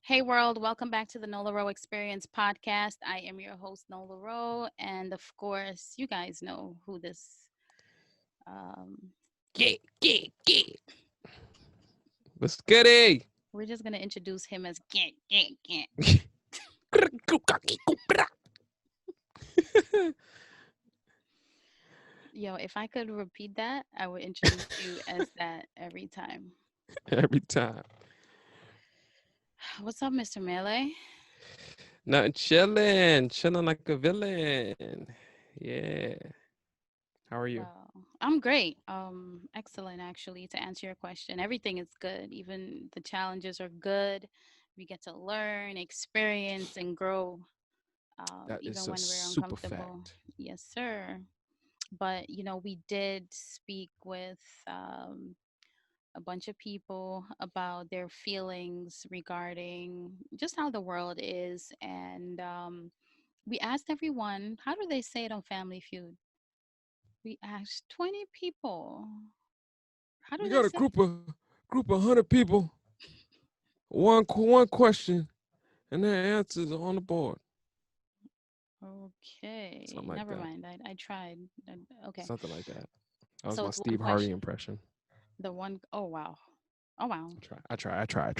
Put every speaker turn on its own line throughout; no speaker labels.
Hey world, welcome back to the Nola Row Experience podcast. I am your host Nola Row, and of course, you guys know who this. Um,
Yeah, yeah, yeah. What's goody?
we're just gonna introduce him as Gant Gant Gant. Yo, if I could repeat that, I would introduce you as that every time.
Every time.
What's up, Mr. Melee?
Nothing chilling like a villain. Yeah. How are you?
Well, I'm great. Excellent actually. To answer your question, everything is good. Even the challenges are good. We get to learn, experience, and grow
That
even
is a
when we're
super
uncomfortable.
fact.
Yes, sir. But, we did speak with a bunch of people about their feelings regarding just how the world is. And we asked everyone, how do they say it on Family Feud? We asked 20 people, how do
We
they
got a
say?
group of 100 people. One question, and their answers are on the board.
Okay,
Something like
never
that.
mind. I tried. Okay,
Something like that. That was
so
my
it's one
Steve Harvey
question.
impression.
The one, oh wow. Oh wow.
I try.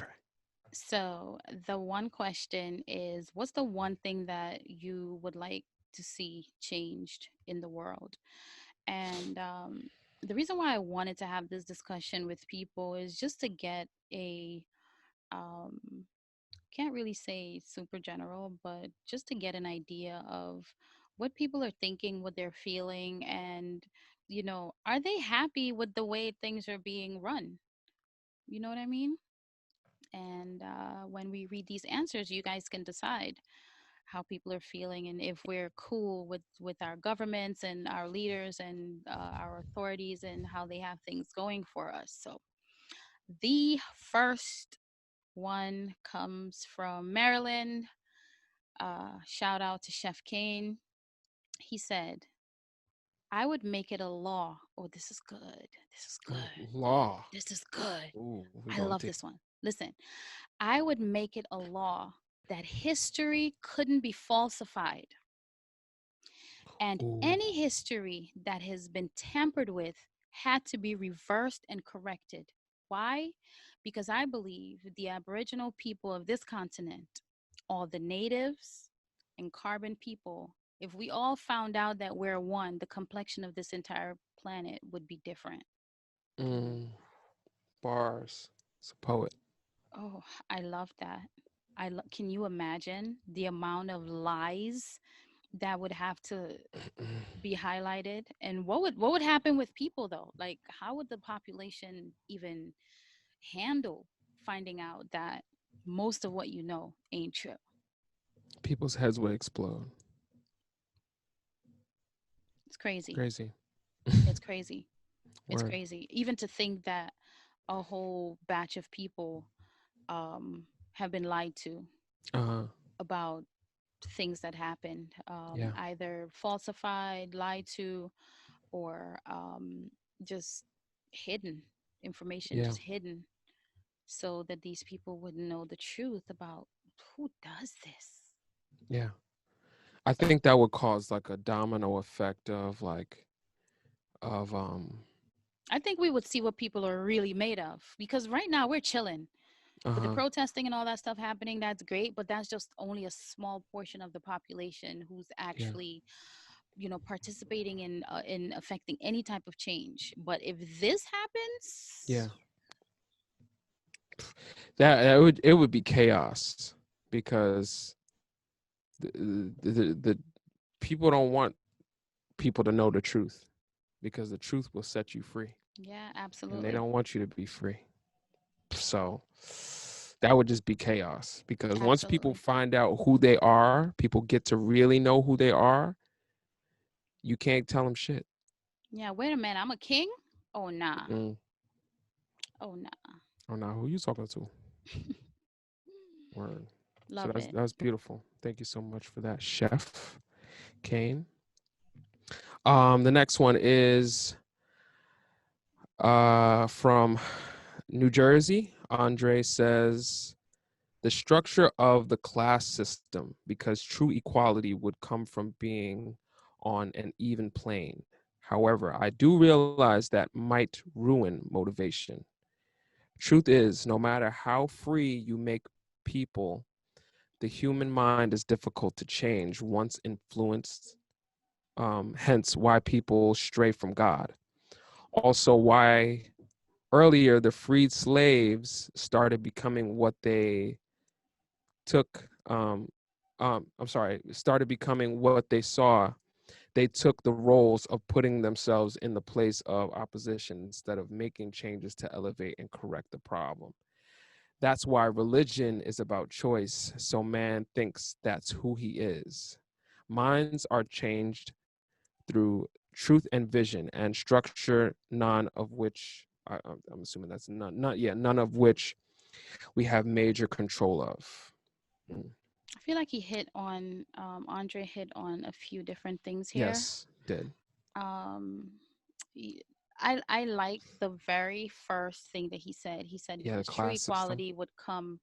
So the one question is, what's the one thing that you would like to see changed in the world? And the reason why I wanted to have this discussion with people is just to get a um, can't really say super general, but just to get an idea of what people are thinking, what they're feeling, and are they happy with the way things are being run? You know what I mean? And when we read these answers, you guys can decide how people are feeling and if we're cool with our governments and our leaders and our authorities and how they have things going for us. So the first one comes from Maryland. Shout out to Chef Kane. He said, I would make it a law. Oh, this is good. This is
Oh,
good.
law.
This is good.
Ooh, we
I
going
love
deep.
this one. Listen, I would make it a law that history couldn't be falsified, and
Ooh.
any history that has been tampered with had to be reversed and corrected. Why? Because I believe the Aboriginal people of this continent, all the natives and carbon people, if we all found out that we're one, the complexion of this entire planet would be different.
Mm, bars. It's a poet.
Oh, I love that. Can you imagine the amount of lies that would have to be highlighted, and what would happen with people though? Like, how would the population even handle finding out that most of what you know ain't true?
People's heads would explode.
It's crazy.
Crazy.
It's crazy. It's
Word.
crazy even to think that a whole batch of people um have been lied to
Uh-huh.
about things that happened,
Yeah.
either falsified, lied to, or just hidden information,
Yeah.
just hidden, so that these people would know the truth about who does this.
Yeah. I think that would cause like a domino effect of like of
I think we would see what people are really made of, because right now we're chilling with the
uh-huh.
protesting and all that stuff happening. That's great, but that's just only a small portion of the population who's
Yeah.
actually participating in affecting any type of change. But if this happens,
Yeah. It would be chaos because the people don't want people to know the truth because the truth will set you free
yeah,
and they
absolutely.
don't want you to be free. So that would just be chaos because once people
Absolutely.
find out who they are, people get to really know who they are. You can't tell them shit.
Yeah, wait a minute. I'm a king? Oh, nah.
Mm.
Oh, nah.
Oh, now who you talking to? Word. So
Love it.
that's beautiful. Thank you so much for that, Chef Kane. The next one is from New Jersey. Andre says the structure of the class system, because true equality would come from being on an even plane. However, I do realize that might ruin motivation. Truth is, no matter how free you make people, the human mind is difficult to change once influenced. Hence, why people stray from God. Also, why earlier the freed slaves started becoming what they took. I'm sorry, started becoming what they saw. They took the roles of putting themselves in the place of opposition instead of making changes to elevate and correct the problem. That's why religion is about choice. So man thinks that's who he is. Minds are changed through truth and vision and structure, none of which I'm assuming that's none of which we have major control of. Mm.
I feel like he hit on Andre hit on a few different things here.
Yes, did.
Um, y- I like the very first thing that he said. He said
Yeah, the
because true
class system.
equality would come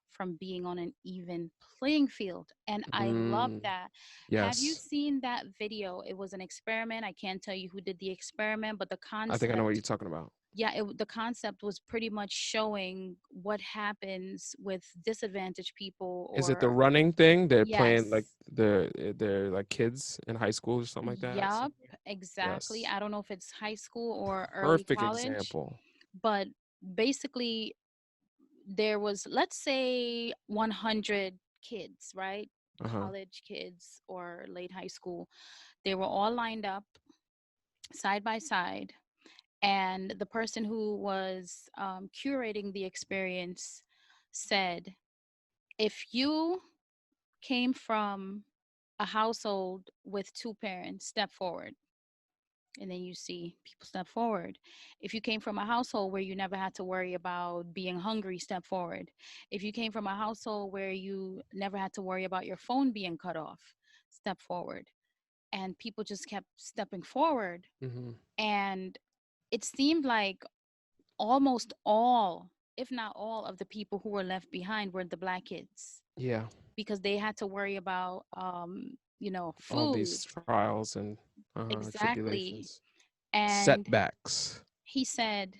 from being on an even playing field, and I love
Mm,
that. Have you
yes,
seen that video? It was an experiment. I can't tell you who did the experiment, but the
I think I know what you're
concept,
talking about.
yeah, the concept was pretty much showing what happens with disadvantaged people
Is it the
or
running thing? They're playing like
yes.
they're like kids in high school or something like that.
Yup,
Something.
exactly.
Yes,
I don't know if it's high school or early
perfect
college,
example.
but basically there was, let's say, 100 kids, right?
Uh huh.
College kids or late high school. They were all lined up side by side, and the person who was curating the experience said, if you came from a household with two parents, step forward. And then you see people step forward. If you came from a household where you never had to worry about being hungry, step forward. If you came from a household where you never had to worry about your phone being cut off, step forward. And people just kept stepping forward.
Hmm.
And it seemed like almost all, if not all, of the people who were left behind were the black kids
Yeah,
because they had to worry about,
all these
food.
trials and
Exactly.
tribulations,
And
setbacks.
he said,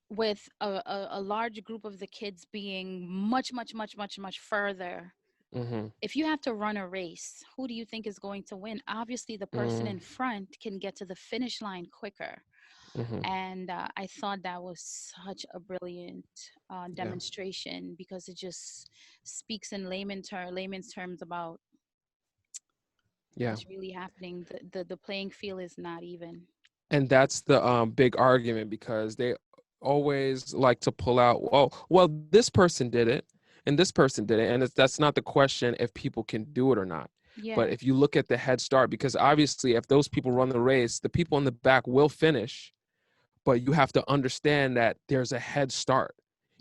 with a large group of the kids being much, much, much, much, much further,
Mm-hmm.
if you have to run a race, who do you think is going to win? Obviously, the person
Mm,
in front can get to the finish line quicker.
mm-hmm.
And I thought that was such a brilliant
Yeah,
demonstration because it just speaks in layman's terms about
yeah.
what's really happening. The playing field is not even.
And that's the big argument because they always like to pull out, well, this person did it and this person did it, and that's not the question if people can do it or not. But
Yeah,
if you look at the head start, because obviously if those people run the race, the people in the back will finish, but you have to understand that there's a head start.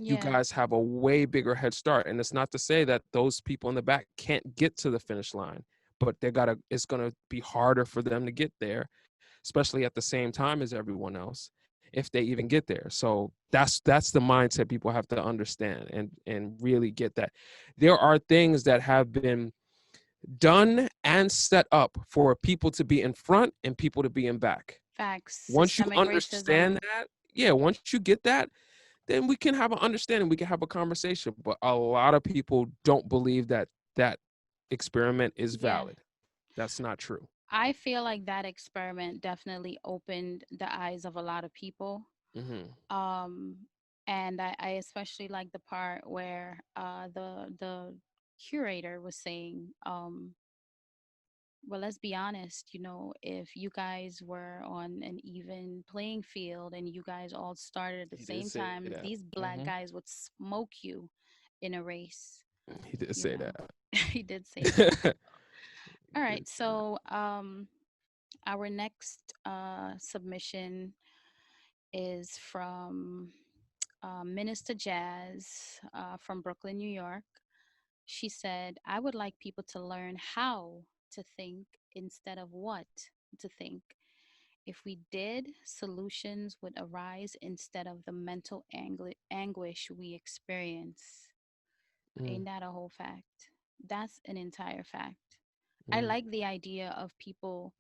You
yeah,
guys have a way bigger head start, and it's not to say that those people in the back can't get to the finish line, but it's going to be harder for them to get there, especially at the same time as everyone else, if they even get there. So that's the mindset people have to understand and really get that there are things that have been done and set up for people to be in front and people to be in back.
facts.
Once you
Systemic
understand
racism.
that, yeah, once you get that, then we can have an understanding, we can have a conversation. But a lot of people don't believe that that experiment is
Yeah.
valid. That's not true.
I feel like that experiment definitely opened the eyes of a lot of people.
Hmm.
Um, and I especially like the part where the curator was saying, well, let's be honest, if you guys were on an even playing field and you guys all started at the
He did
same
say that.
time, these black
Hmm.
guys would smoke you in a race,
He did
you
say
know.
that.
He did say that.
He
All
did
right,
say that.
so our next submission is from Minister Jazz from Brooklyn, New York. She said, I would like people to learn how to think instead of what to think. If we did, solutions would arise instead of the mental anguish we experience.
Mm,
Ain't that a whole fact? That's an entire fact. I
mm,
like the idea of people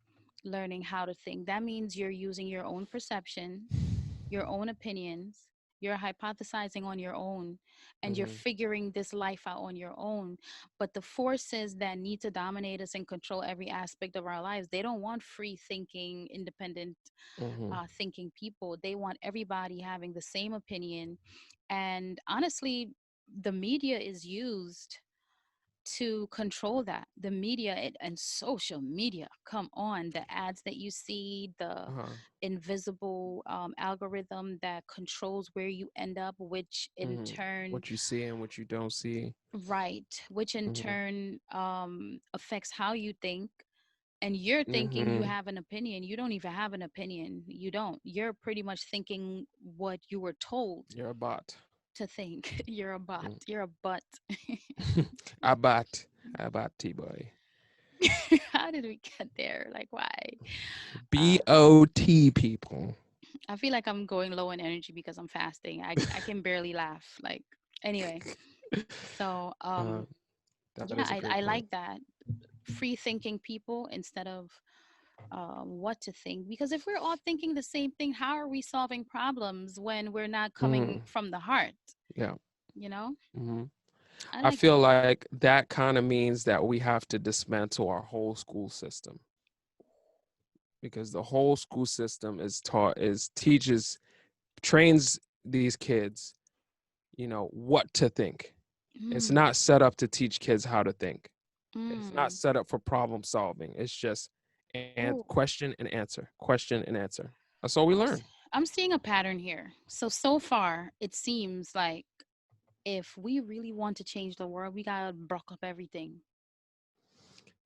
learning how to think. That means you're using your own perception, your own opinions, you're hypothesizing on your own, and you're
mm-hmm,
figuring this life out on your own. But the forces that need to dominate us and control every aspect of our lives, they don't want free thinking, independent
mm-hmm,
thinking people. They want everybody having the same opinion. And honestly, the media is used to control that. The media and social media, come on, the ads that you see, the
uh-huh,
invisible algorithm that controls where you end up, which in
mm-hmm.
turn,
What you see and what you don't see.
right, which in
Mm-hmm,
turn affects how you think. And you're thinking you
mm-hmm.
have an opinion. You don't even have an opinion. You don't. You're pretty much thinking what you were told
You're a bot.
to think. You're a bot.
Mm.
You're a butt.
I bot. I bot T-boy.
How did we get there? Like, why? Uh,
BOT people.
I feel like I'm going low in energy because I'm fasting. I can barely laugh. Like, anyway. So
uh, that
yeah,
is a great
I
point.
like that. Free thinking people instead of what to think. Because if we're all thinking the same thing, how are we solving problems when we're not coming
Mm,
from the heart?
yeah.
You know,
Hmm.
I
I
like
feel
that.
like that kind of means that we have to dismantle our whole school system, because the whole school system is taught is teaches trains these kids, what to think. It's
Mm,
not set up to teach kids how to think. It's not
mm.
set up for problem solving. It's just and
Oh,
question and answer. That's all we learn.
I'm seeing a pattern here. So far, it seems like if we really want to change the world, we gotta break up everything.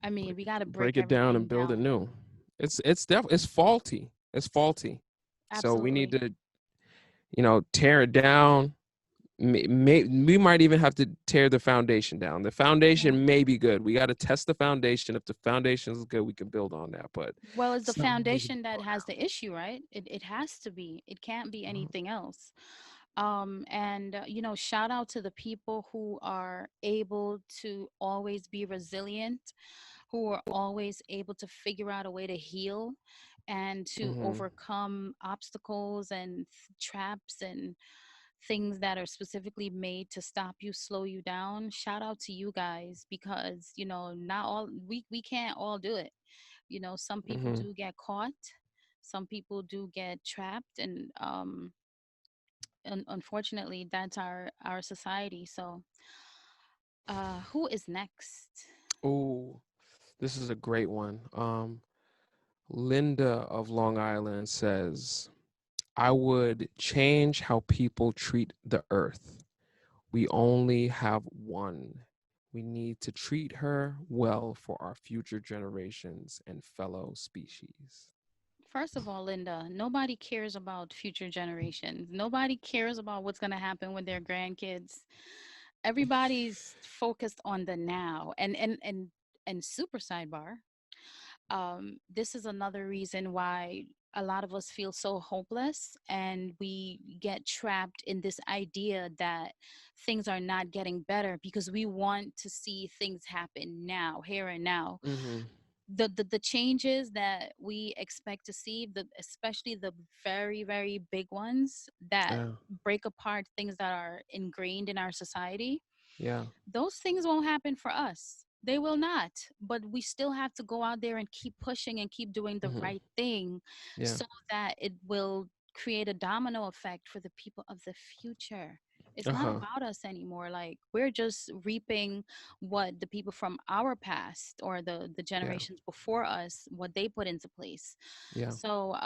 I mean, we gotta
Break
break
it down
everything
and build it
down.
new. It's faulty. It's faulty. So we need
Absolutely.
to, tear it down. We might even have to tear the foundation down. The
Yeah.
foundation may be good. We got to test the foundation. If the foundation is good, we can build on that. But
Well, it's the
it's not what we can
foundation that
build
has the issue, right? It has to be. It can't be
on.
anything else. And shout out to the people who are able to always be resilient, who are always able to figure out a way to heal and to
Mm-hmm.
overcome obstacles and traps and things that are specifically made to stop you, slow you down. Shout out to you guys because, not all we can't all do it. Some people
Mm-hmm.
do get caught, some people do get trapped, and unfortunately that's our society. So who is next?
Oh, this is a great one. Linda of Long Island says, I would change how people treat the earth. We only have one. We need to treat her well for our future generations and fellow species.
First of all, Linda, nobody cares about future generations. Nobody cares about what's going to happen with their grandkids. Everybody's focused on the now. And super sidebar, this is another reason why a lot of us feel so hopeless and we get trapped in this idea that things are not getting better because we want to see things happen now, here and now.
Mm-hmm.
The changes that we expect to see, especially the very very big ones that
Yeah.
break apart things that are ingrained in our society,
Yeah.
those things won't happen for us. They will not. But we still have to go out there and keep pushing and keep doing the
Mm-hmm.
right thing
Yeah.
so that it will create a domino effect for the people of the future. It's not
Uh-huh.
about us anymore. Like, we're just reaping what the people from our past or the
Yeah.
generations before us, what they put into place.
Yeah.
So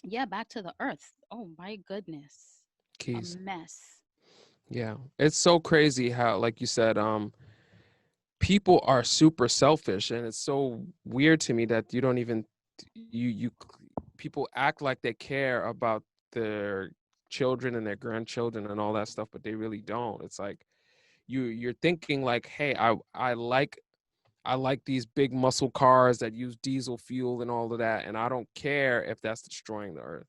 yeah, back to the earth. Oh my goodness. A
Keys.
mess.
Yeah. It's so crazy how, like you said, people are super selfish, and it's so weird to me that you don't even you you people act like they care about their children and their grandchildren and all that stuff, but they really don't. It's like you're thinking like, hey, I like these big muscle cars that use diesel fuel and all of that, and I don't care if that's destroying the earth.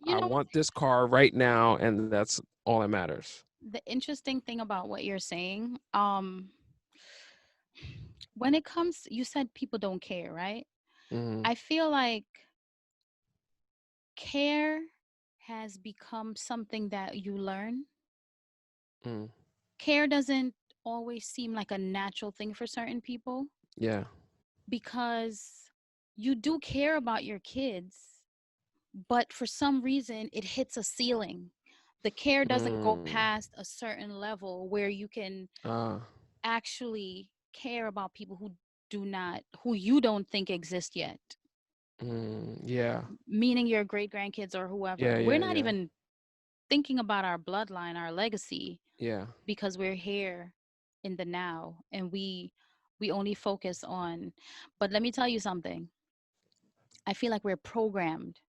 You
I
know,
want this car right now, and that's all that matters.
the interesting thing about what you're saying, when it comes, you said people don't care, right?
Mm-hmm.
I feel like care has become something that you learn.
Mm.
Care doesn't always seem like a natural thing for certain people
Yeah.
because you do care about your kids, but for some reason it hits a ceiling. The care doesn't go
Mm.
past a certain level where you can
Uh.
actually care about people who you don't think exist yet,
Yeah.
meaning your great grandkids or
Yeah.
whoever. We're
Yeah.
not
Yeah.
even thinking about our bloodline, our legacy,
Yeah.
because we're here in the now, and we only focus on. But let me tell you something. I feel like we're programmed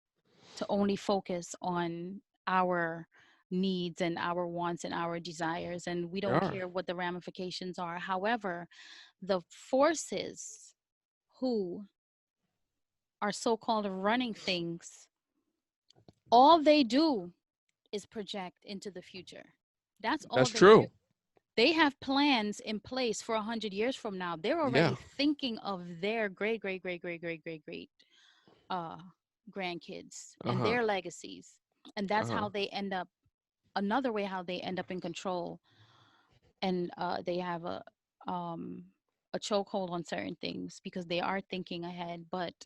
to only focus on our needs and our wants and our desires, and we
We
don't
are.
care what the ramifications are. However, the forces who are so-called running things, all they do is project into the future. That's all
That's
they do.
true.
They have plans in place for 100 years from now. They're
Yeah.
already thinking of their great great great great great great great uh grandkids
Uh
and
huh.
their legacies. And
Uh
that's
huh.
how they end up, another way how they end up in control, and they have um a chokehold on certain things because they are thinking ahead. But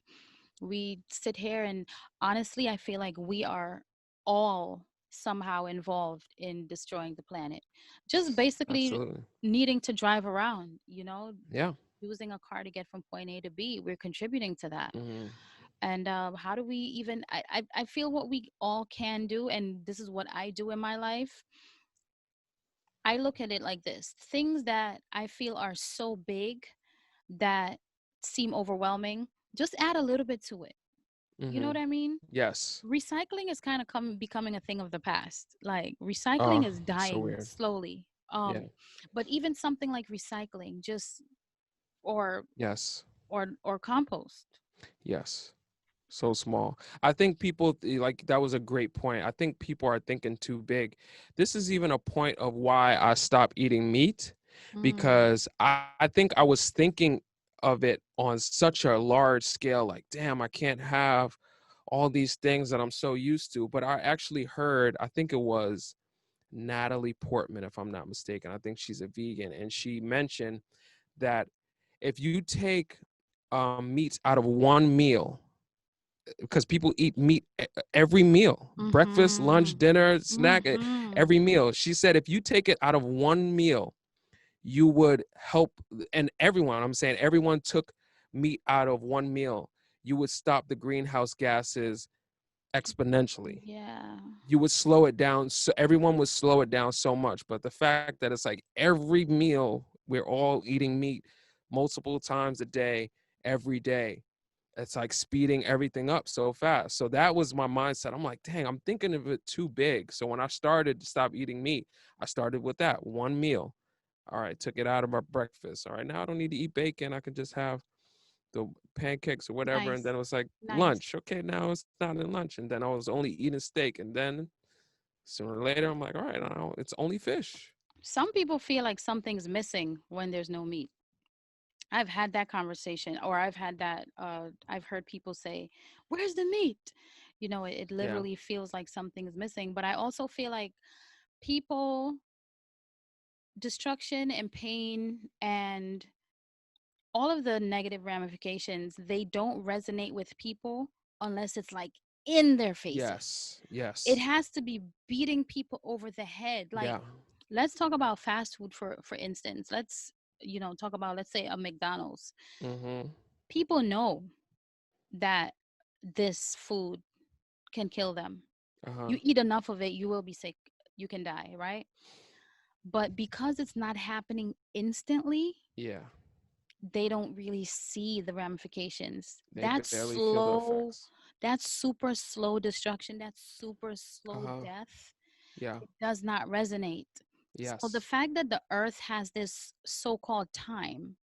we sit here and honestly, I feel like we are all somehow involved in destroying the planet. Just basically
Absolutely.
needing to drive around,
Yeah.
using a car to get from point A to B. We're contributing to that.
Mm-hmm.
And how do we even? I feel what we all can do, and this is what I do in my life. I look at it like this: things that I feel are so big that seem overwhelming, just add a little bit to it. You know
Mm-hmm.
what I mean?
Yes.
Recycling is kind of becoming a thing of the past. Like
Oh,
recycling is
so
dying
weird.
slowly.
Yeah.
But even something like recycling, just or
Yes.
or compost.
Yes. So small. I think people like that was a great point. I think people are thinking too big. This is even a point of why I stopped eating meat
Mm,
because I think I was thinking of it on such a large scale like damn, I can't have all these things that I'm so used to, but I actually heard, I think it was Natalie Portman if I'm not mistaken. I think she's a vegan and she mentioned that if you take meats out of one meal, because people eat meat every meal, breakfast, lunch,
mhm.
dinner, snack,
Mhm.
every meal. She said if you take it out of one meal, you would help. And everyone, I'm saying everyone took meat out of one meal, you would stop the greenhouse gases exponentially.
Yeah.
You would slow it down, so everyone would slow it down so much. But the fact that it's like every meal we're all eating meat multiple times a day, every day, it's like speeding everything up so fast. So that was my mindset. I'm like, dang, I'm thinking of it too big. So when I started to stop eating meat, I started with that one meal. All right, took it out of my breakfast. All right, now I don't need to eat bacon. I can just have the pancakes or whatever. And
Nice.
then it was like
Nice.
lunch. Okay, now it's not in lunch. And then I was only eating steak. And then sooner or later, I'm like, all right, now it's only fish.
Some people feel like something's missing when there's no meat. I've had that conversation, or I've heard people say, "Where's the meat?" It
Yeah.
literally feels like something's missing. But I also feel like people, destruction and pain and all of the negative ramifications, they don't resonate with people unless it's like in their faces.
Yes.
It
Yes.
has to be beating people over the head. Like,
Yeah.
let's talk about fast food for instance. Let's talk about, let's say, a McDonald's.
Mm-hmm.
People know that this food can kill them.
Uh-huh.
You eat enough of it, you will be sick, you can die, right? But because it's not happening instantly,
Yeah.
they don't really see the ramifications.
They
That
barely feel the
slow
effects.
That's super slow destruction. That's super slow
Uh-huh.
death.
Yeah.
It does not resonate. So the
Yes.
fact that the earth has this so-called time,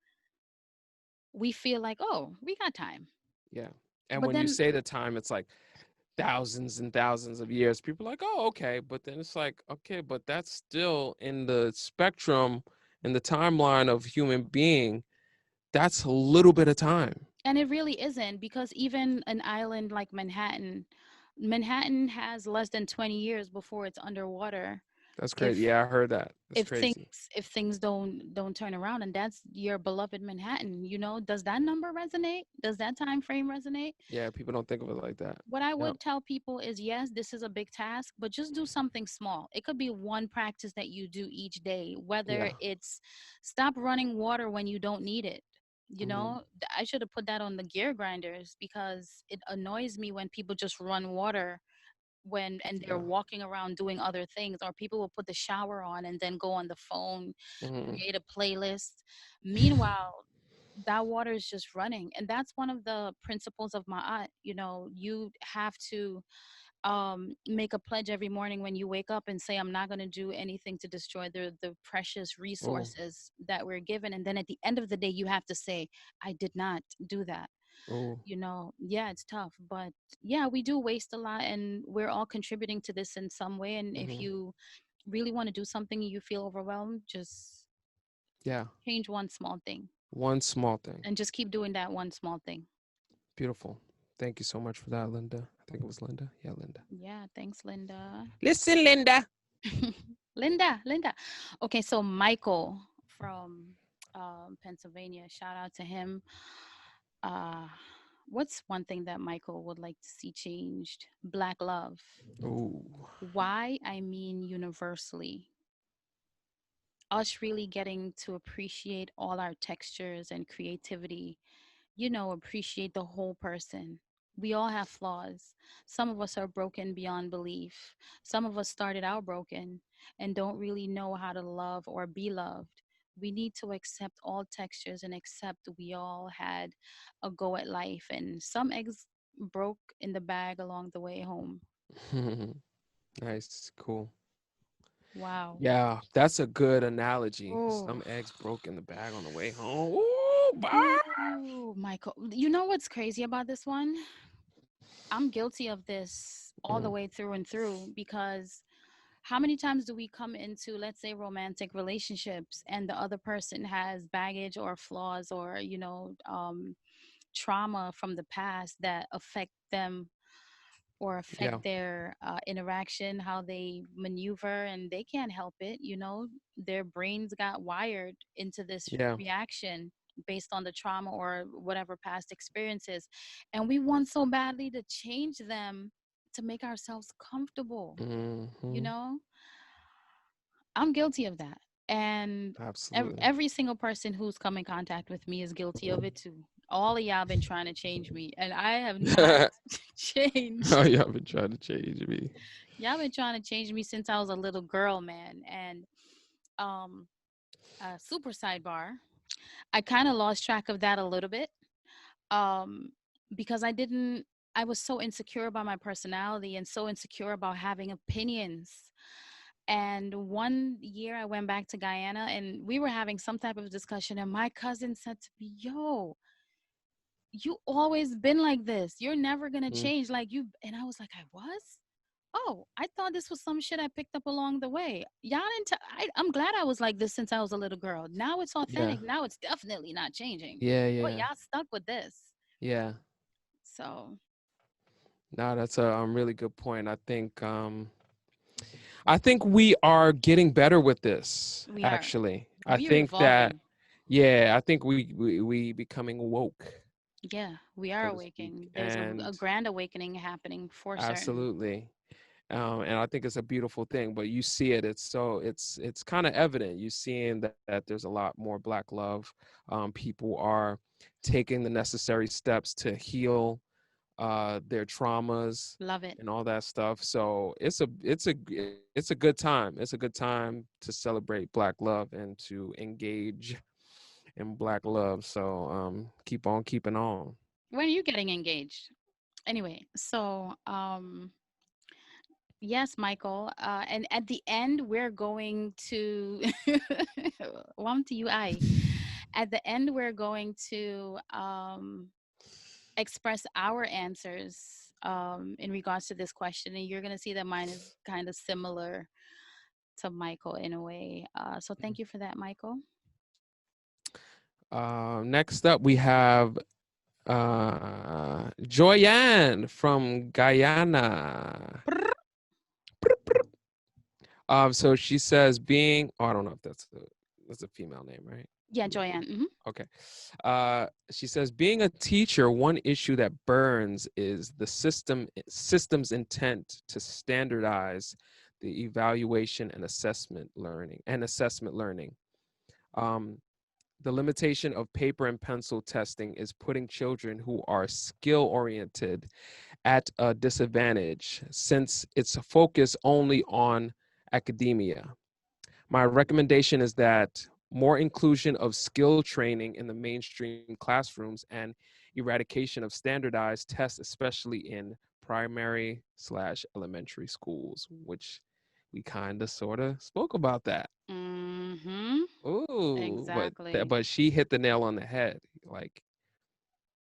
we feel like, oh, we got time.
Yeah. And
But
when you
then,
say the time, it's like thousands and thousands of years. People are like, oh, okay. But then it's like, okay, but that's still in the spectrum, in the timeline of human being. That's a little bit of time.
and it really isn't, because even an island like Manhattan has less than 20 years before it's underwater.
That's crazy.
If
Yeah, I heard that. That's
if things
crazy.
if things don't turn around, and that's your beloved Manhattan, does that number resonate? Does that time frame resonate?
Yeah, people don't think of it like that.
What I
Yep.
would tell people is, yes, this is a big task, but just do something small. It could be one practice that you do each day, whether
Yeah.
it's stop running water when you don't need it.
Hmm.
I should have put that on the gear grinders, because it annoys me when people just run water and they're
Yeah.
walking around doing other things, or people will put the shower on and then go on the phone,
Hmm.
create a playlist. Meanwhile, that water is just running, and that's one of the principles of my art. You have to make a pledge every morning when you wake up and say, I'm not going to do anything to destroy the precious
Oh.
resources that we're given, and then at the end of the day you have to say, I did not do that.
Oh.
Yeah, it's tough, but yeah, we do waste a lot, and we're all contributing to this in some way. And if
Hmm.
you really want to do something and you feel overwhelmed, just
Yeah.
change one small thing,
One small thing.
and just keep doing that one small thing.
Beautiful. Thank you so much for that, Linda. I think it was Linda. Yeah, Linda.
Yeah, thanks, Linda.
Listen, Linda.
Linda. Okay, so Michael from Pennsylvania, shout out to him. Uh, what's one thing that Michael would like to see changed? Black love.
Oh.
Why? I mean, universally. Us really getting to appreciate all our textures and creativity, appreciate the whole person. We all have flaws. Some of us are broken beyond belief. Some of us started out broken and don't really know how to love or be loved. We need to accept all textures and accept we all had a go at life, and some eggs broke in the bag along the way home.
Nice. Cool.
Wow.
Yeah, that's a good analogy.
Oh,
Some eggs broke in the bag on the way home. Ooh, bah!
ooh, Michael. You know what's crazy about this one? I'm guilty of this all the
Mm,
way through and through, because how many times do we come into, let's say, romantic relationships, and the other person has baggage or flaws, or trauma from the past that affect them or affect
yeah,
their interaction, how they maneuver, and they can't help it. Their brains got wired into this
yeah.
reaction based on the trauma or whatever past experiences. And we want so badly to change them to make ourselves comfortable. You
Hmm.
know, I'm guilty of that. And
Absolutely.
every single person who's come in contact with me is guilty of it too. All of y'all been trying to change me, and I have not
Oh,
changed.
yeah, I've been trying to change me.
Y'all been trying to change me since I was a little girl, man. And um, super sidebar, I kind of lost track of that a little bit, um, because I was so insecure about my personality and so insecure about having opinions. And one year I went back to Guyana and we were having some type of discussion, and my cousin said to me, Yo, you always been like this. You're never gonna
Mm,
change. Like you, and I was like, I was? Oh, I thought this was some shit I picked up along the way. Y'all didn't. I'm glad I was like this since I was a little girl. Now it's
yeah,
authentic. Now it's definitely not changing.
yeah,
But
yeah,
y'all stuck with this.
yeah.
So
No, that's a really good point. I think we are getting better with this.
we are
Actually, I
we are
think that
evolving.
yeah, I think we becoming woke,
Yeah, we are
so to speak,
awakening. There's a
and
grand awakening happening for certain.
absolutely. And I think it's a beautiful thing. But you see it; it's kind of evident. You seeing that there's a lot more Black love. People are taking the necessary steps to heal their traumas
Love it.
and all that stuff. So it's a good time. It's a good time to celebrate Black love and to engage in Black love. So keep on keeping on.
When are you getting engaged? Anyway, so yes, Michael. And at the end, we're going to one to you. I At the end, we're going to express our answers in regards to this question, and you're going to see that mine is kind of similar to Michael in a way. So thank you for that, Michael.
Next up, we have Joyanne from Guyana. So she says being, oh, I don't know if that's a female name, right?
Yeah, Joyanne.
Okay. She says being a teacher, one issue that burns is the system's intent to standardize the evaluation and assessment learning. Um, the limitation of paper and pencil testing is putting children who are skill oriented at a disadvantage since it's focused only on academia. My recommendation is that more inclusion of skill training in the mainstream classrooms and eradication of standardized tests, especially in primary/elementary schools, which we kind of sort of spoke about that.
Mm-hmm.
Ooh,
Exactly.
but she hit the nail on the head. Like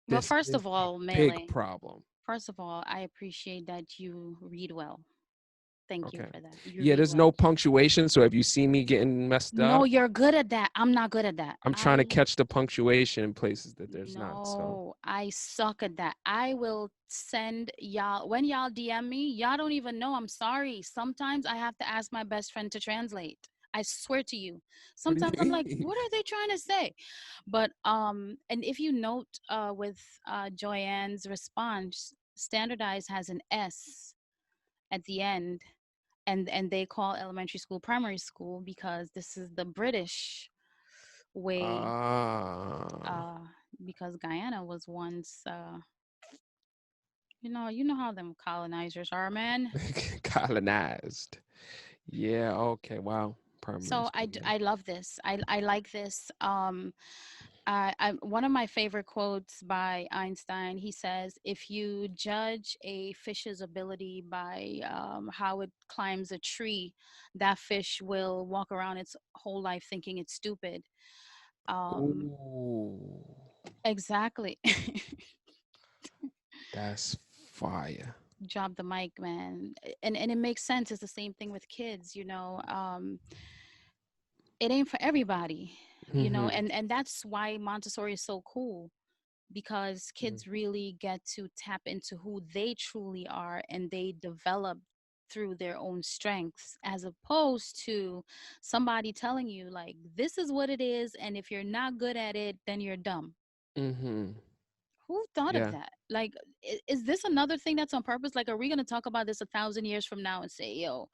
Well,
this
first
is
of
a
all,
big
Mele,
problem.
first of all, I appreciate that you read well. Thank you
Okay.
for that. You
Yeah,
read
there's no
well.
punctuation, so if you see me getting messed
No,
up,
you're good at that. I'm not good at that.
I'm trying to catch the punctuation in places that there's not. So
No, I suck at that. I will send y'all when y'all DM me, y'all don't even know. I'm sorry. Sometimes I have to ask my best friend to translate. I swear to you.
what do
Sometimes I'm
you
like,
mean?
what are they trying to say? But and if you note with Joyanne's response, standardized has an S at the end, and they call elementary school primary school because this is the British way,
Ah,
uh because Guyana was once you know how them colonizers are, man.
colonized. Yeah. Okay. Wow. Primary
So
school. Yeah.
I love this. I like this. One of my favorite quotes by Einstein. He says, "If you judge a fish's ability by how it climbs a tree, that fish will walk around its whole life thinking it's stupid." Um,
Ooh,
exactly.
that's fire.
Drop the mic, man. And it makes sense. It's the same thing with kids. It ain't for everybody.
Mm-hmm.
And that's why Montessori is so cool, because kids really get to tap into who they truly are, and they develop through their own strengths, as opposed to somebody telling you like, this is what it is, and if you're not good at it, then you're dumb.
Mm-hmm.
Who thought of
Yeah.
that? Like, is this another thing that's on purpose? Like, are we going to talk about this 1,000 years from now and say, yo,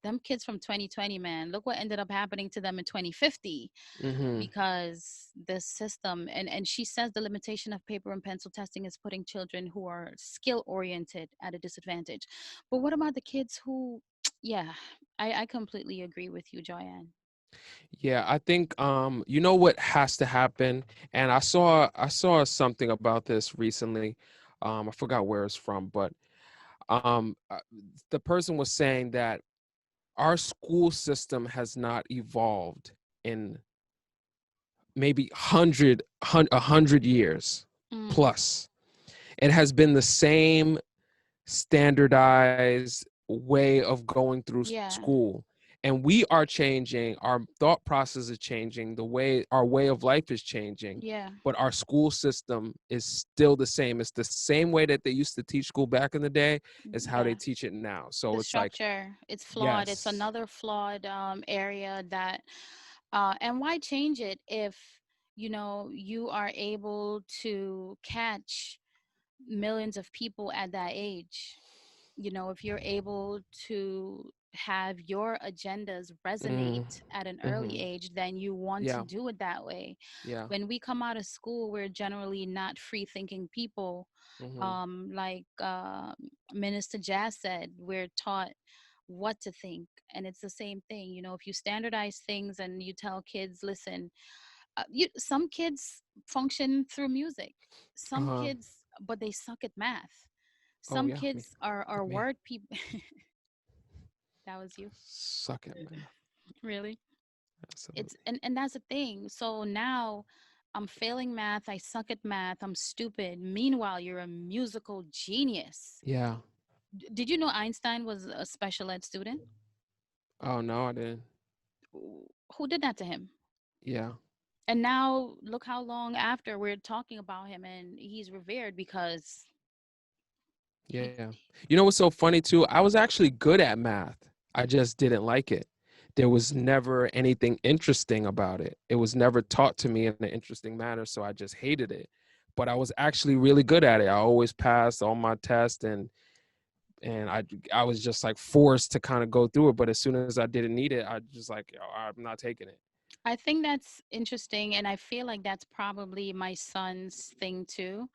them kids from 2020, man, look what ended up happening to them in 2050,
Mm-hmm.
because this system, and she says the limitation of paper and pencil testing is putting children who are skill oriented at a disadvantage. But what about the kids who, yeah, I completely agree with you, Joyanne.
Yeah, I think you know what has to happen, and I saw something about this recently. I forgot where it's from, but the person was saying that our school system has not evolved in maybe 100 years
Mm,
plus. It has been the same standardized way of going through
yeah,
school, and we are changing, our thought process is changing, our way of life is changing,
yeah,
but our school system is still the same. It's the same way that they used to teach school back in the day is how they
yeah.
teach it now. So
The
it's like,
structure, it's flawed. It's
yes.
another flawed area that and why change it if you are able to catch millions of people at that age. If you're able to have your agendas
Mm,
resonate at an early
mm-hmm.
age, then you want to
Yeah.
do it that way.
Yeah.
When we come out of school, we're generally not free thinking people.
Mm-hmm.
Like Minister Jazz said, we're taught what to think. And it's the same thing. If you standardize things and you tell kids, listen, some kids function through music, some
Uh-huh.
kids, but they suck at math.
Oh
Some
yeah, me.
kids are
Me.
word people. That was you,
Suck at math.
really. It's
Absolutely.
and that's the thing. So now I'm failing math. I suck at math. I'm stupid. Meanwhile, you're a musical genius.
Yeah.
Did you know Einstein was a special ed student?
Oh no, I didn't.
Who did that to him?
Yeah.
And now look how long after we're talking about him, and he's revered because he.
Yeah. You know what's so funny too? I was actually good at math. I just didn't like it. There was never anything interesting about it. It was never taught to me in an interesting manner, so I just hated it. But I was actually really good at it. I always passed all my tests, and I was just like forced to kind of go through it. But as soon as I didn't need it, I just like, "Oh, I'm not taking it."
I think that's interesting, and I feel like that's probably my son's thing too.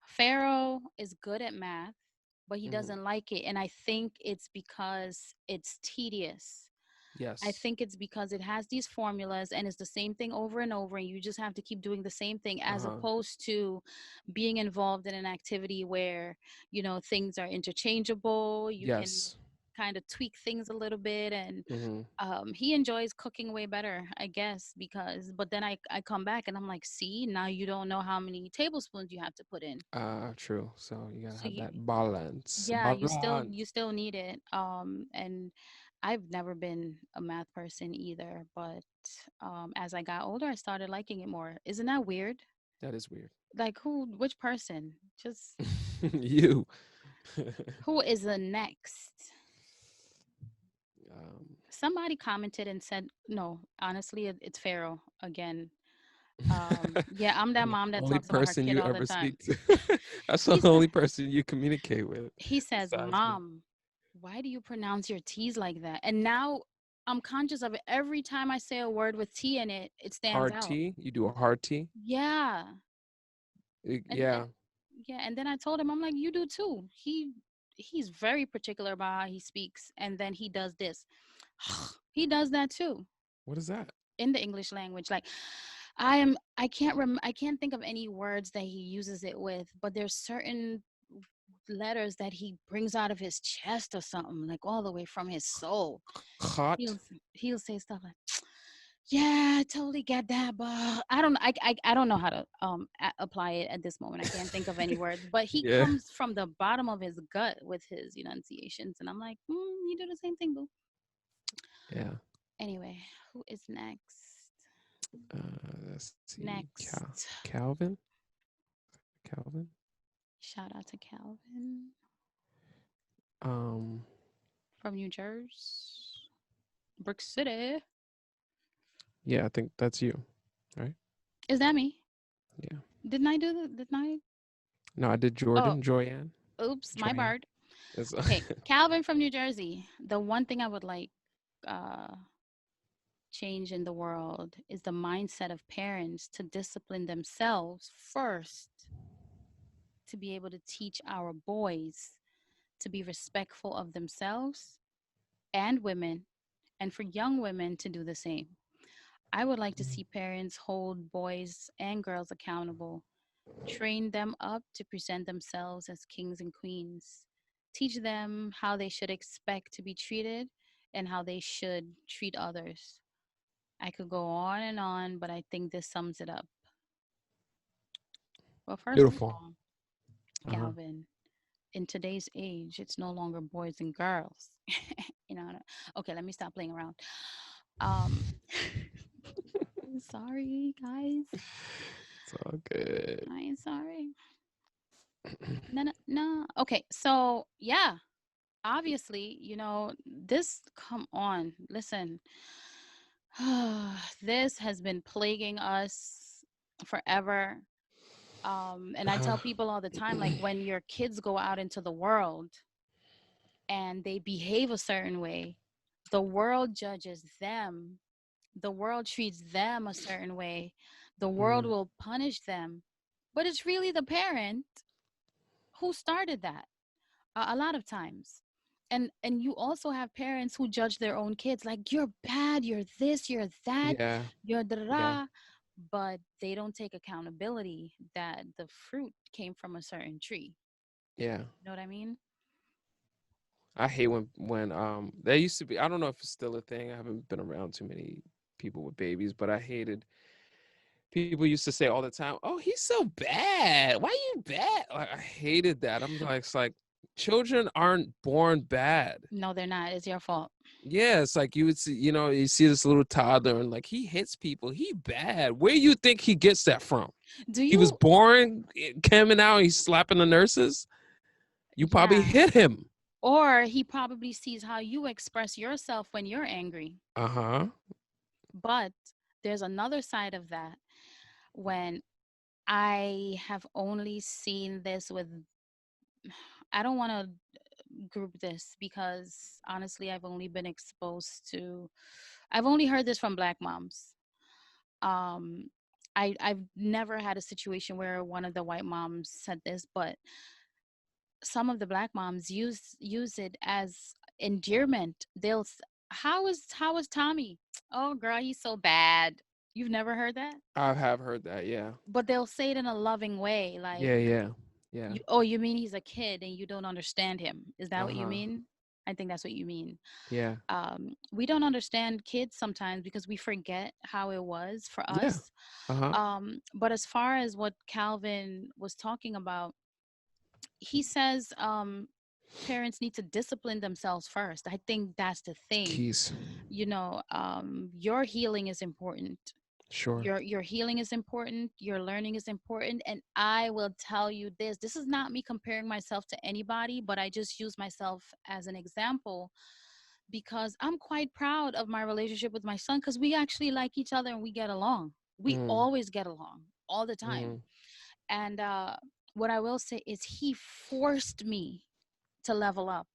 Pharaoh is good at math, but he
Hmm.
doesn't like it, and I think it's because it's tedious. I
Yes.
think it's because it has these formulas and it's the same thing over and over, and you just have to keep doing the same thing as
Uh-huh.
opposed to being involved in an activity where, things are interchangeable. You can
Yes.
kind of tweak things a little bit. And
Hmm.
he enjoys cooking way better, I guess, but then I come back and I'm like, see, now you don't know how many tablespoons you have to put in.
True. So you gotta
So
have
you,
that balance.
yeah, you
Balance.
still need it. And I've never been a math person either, but as I got older I started liking it more. Isn't that weird?
That is weird.
Like, which person? Just
You.
who is the next?
um,
Somebody commented and said, no, honestly, it's Pharaoh again. Yeah, I'm that
the
mom that
only
talks about her
person
kid
you
all the
ever
time.
speak to. That's the
he
only
said
person you communicate with
he says,
besides me.
"Mom, why do you pronounce your t's like that?" And now I'm conscious of it. Every time I say a word with t in it, it stands
Hard
out.
T? You do a hard T?
Yeah. And
Yeah.
yeah, and then I told him, I'm like, you do too. He's very particular about how he speaks, and then he does this. He does that too
What is that?
in the English language. Like, I can't think of any words that he uses it with, but there's certain letters that he brings out of his chest or something, like all the way from his soul.
Hot?
He'll say stuff like, yeah, I totally get that, but I don't I don't know how to apply it at this moment. I can't think of any words, but he
Yeah.
comes from the bottom of his gut with his enunciations, and I'm like, you do the same thing, boo.
Yeah.
Anyway, who is next?
Let's see.
Next,
Calvin? Calvin?
shout out to Calvin
Um,
from New Jersey, Brick City.
yeah, I think that's you, right?
Is that me?
Yeah.
Didn't I do the? Didn't I?
No, I did
Oh,
Jordan, Joyanne,
oops, my
Joyanne.
bad.
It's,
Okay, Calvin from New Jersey. The one thing I would like uh change in the world is the mindset of parents to discipline themselves first, to be able to teach our boys to be respectful of themselves and women, and for young women to do the same. I would like to see parents hold boys and girls accountable, train them up to present themselves as kings and queens, teach them how they should expect to be treated and how they should treat others. I could go on and on, but I think this sums it up. Well, first of
beautiful.
all,
Uh-huh.
Calvin, in today's age, it's no longer boys and girls. you know, okay, let me stop playing around. Um, sorry, guys.
It's all good.
I am sorry. No, no, no. Okay, so yeah, obviously, this, come on, listen. This has been plaguing us forever. And I tell people all the time, like, when your kids go out into the world and they behave a certain way, the world judges them, the world treats them a certain way, the world
Mm,
will punish them. But it's really the parent who started that, a lot of times. And you also have parents who judge their own kids, like, you're bad, you're this, you're that,
yeah,
you're da da
yeah.
da, but they don't take accountability that the fruit came from a certain tree.
Yeah.
You know what I mean?
I hate when there used to be, I don't know if it's still a thing. I haven't been around too many people with babies, but I hated people used to say all the time, "Oh, he's so bad. Why you bad?" Like I hated that. I'm like, it's like children aren't born bad.
No, they're not. It's your fault.
Yeah, it's like you would see, you see this little toddler and like he hits people. He bad. Where you think he gets that from?
Do
He was
you?
born coming out. He's slapping the nurses. You probably
Yeah.
hit him.
Or he probably sees how you express yourself when you're angry.
Uh huh.
But there's another side of that when I have only seen this with, I don't want to group this because honestly, I've only been exposed to, I've only heard this from black moms. Um, I've never had a situation where one of the white moms said this, but some of the black moms use it as endearment. How is Tommy? Oh girl, he's so bad. You've never heard that?
I have heard that. Yeah.
But they'll say it in a loving way, like,
Yeah. Yeah. Yeah.
oh, you mean he's a kid and you don't understand him? Is that
Uh
what you
huh.
mean? I think that's what you mean.
Yeah.
We don't understand kids sometimes because we forget how it was for
Yeah.
us.
Uh huh.
But as far as what Calvin was talking about, he says parents need to discipline themselves first. I think that's the thing.
Keys.
Your healing is important.
Sure.
Your healing is important, your learning is important, and I will tell you this, this is not me comparing myself to anybody, but I just use myself as an example because I'm quite proud of my relationship with my son because we actually like each other and we get along. We
Mm.
always get along all the time.
Mm.
And what I will say is he forced me to level up.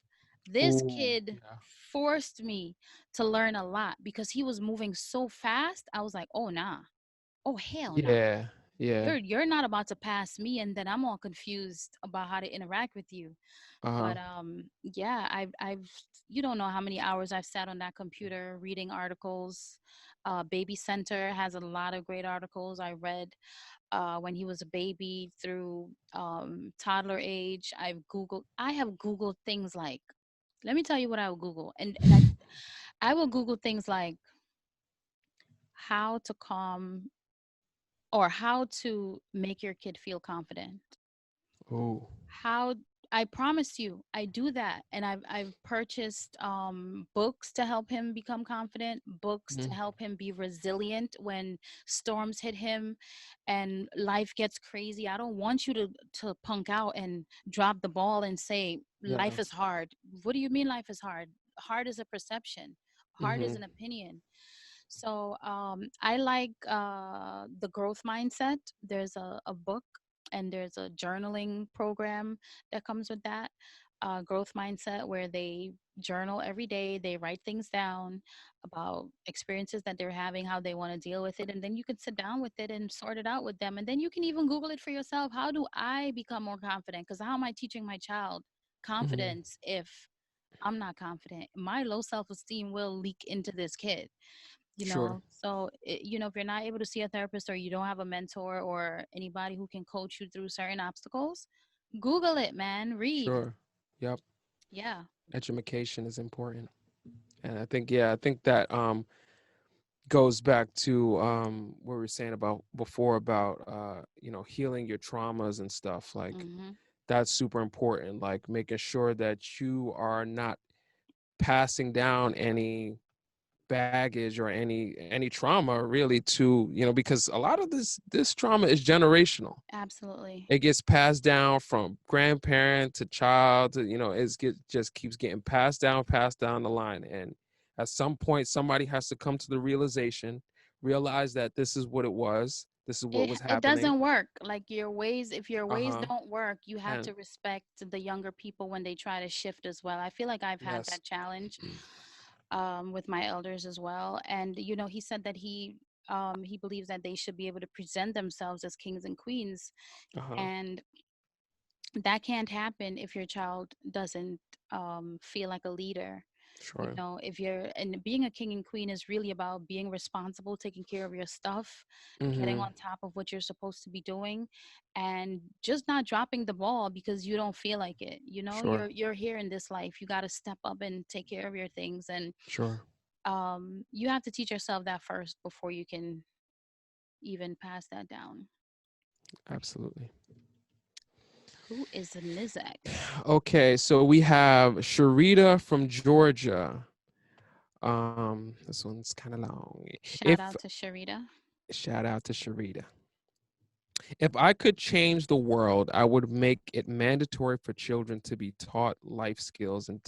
This
Ooh.
kid
Yeah.
forced me to learn a lot because he was moving so fast. I was like, oh nah. Oh hell nah.
Yeah. Yeah.
You're not about to pass me and then I'm all confused about how to interact with you.
Uh huh.
But yeah, I've you don't know how many hours I've sat on that computer reading articles. Baby Center has a lot of great articles I read when he was a baby through toddler age. I have Googled things like, let me tell you what I will Google. I will Google things like how to calm or how to make your kid feel confident.
Ooh.
How I promise you, I do that, and I've purchased books to help him become confident, books to
Mm.
help him be resilient when storms hit him, and life gets crazy. I don't want you to punk out and drop the ball and say
Yeah.
life is hard. What do you mean life is hard? Hard is a perception. Hard is
Mm-hmm.
an opinion. So I like the growth mindset. There's a book and there's a journaling program that comes with that growth mindset where they journal every day. They write things down about experiences that they're having, how they want to deal with it. And then you can sit down with it and sort it out with them. And then you can even Google it for yourself. How do I become more confident? Because how am I teaching my child
Mm-hmm.
confidence if I'm not confident? My low self esteem will leak into this kid,
Sure.
so if you're not able to see a therapist or you don't have a mentor or anybody who can coach you through certain obstacles, Google it, man. Read.
Sure. Yep.
Yeah.
Education is important, and I think, yeah, I think that goes back to what we were saying about before about healing your traumas and stuff. Like
Mm-hmm.
that's super important. Like making sure that you are not passing down any baggage or any trauma really to, because a lot of this trauma is generational.
Absolutely.
It gets passed down from grandparent to child to, just keeps getting passed down the line. And at some point somebody has to come to the realize that this is what it was, this is what
it
was
it
happening.
doesn't work like your ways. If your ways
Uh-huh.
don't work, you have
And
to respect the younger people when they try to shift as well. I feel like I've had
yes.
that challenge with my elders as well. And he said that he believes that they should be able to present themselves as kings and queens,
Uh-huh.
and that can't happen if your child doesn't feel like a leader. You
Sure.
know, if you're, and being a king and queen is really about being responsible, taking care of your stuff, getting
Mm-hmm.
on top of what you're supposed to be doing, and just not dropping the ball because you don't feel like it. You know,
Sure.
you're here in this life. You got to step up and take care of your things, and
Sure.
you have to teach yourself that first before you can even pass that down.
Absolutely.
Who is Nizex?
Okay, so we have Sharita from Georgia. This one's kind of long.
Shout
If
out to Sharita.
Shout out to Sharita. If I could change the world, I would make it mandatory for children to be taught life skills and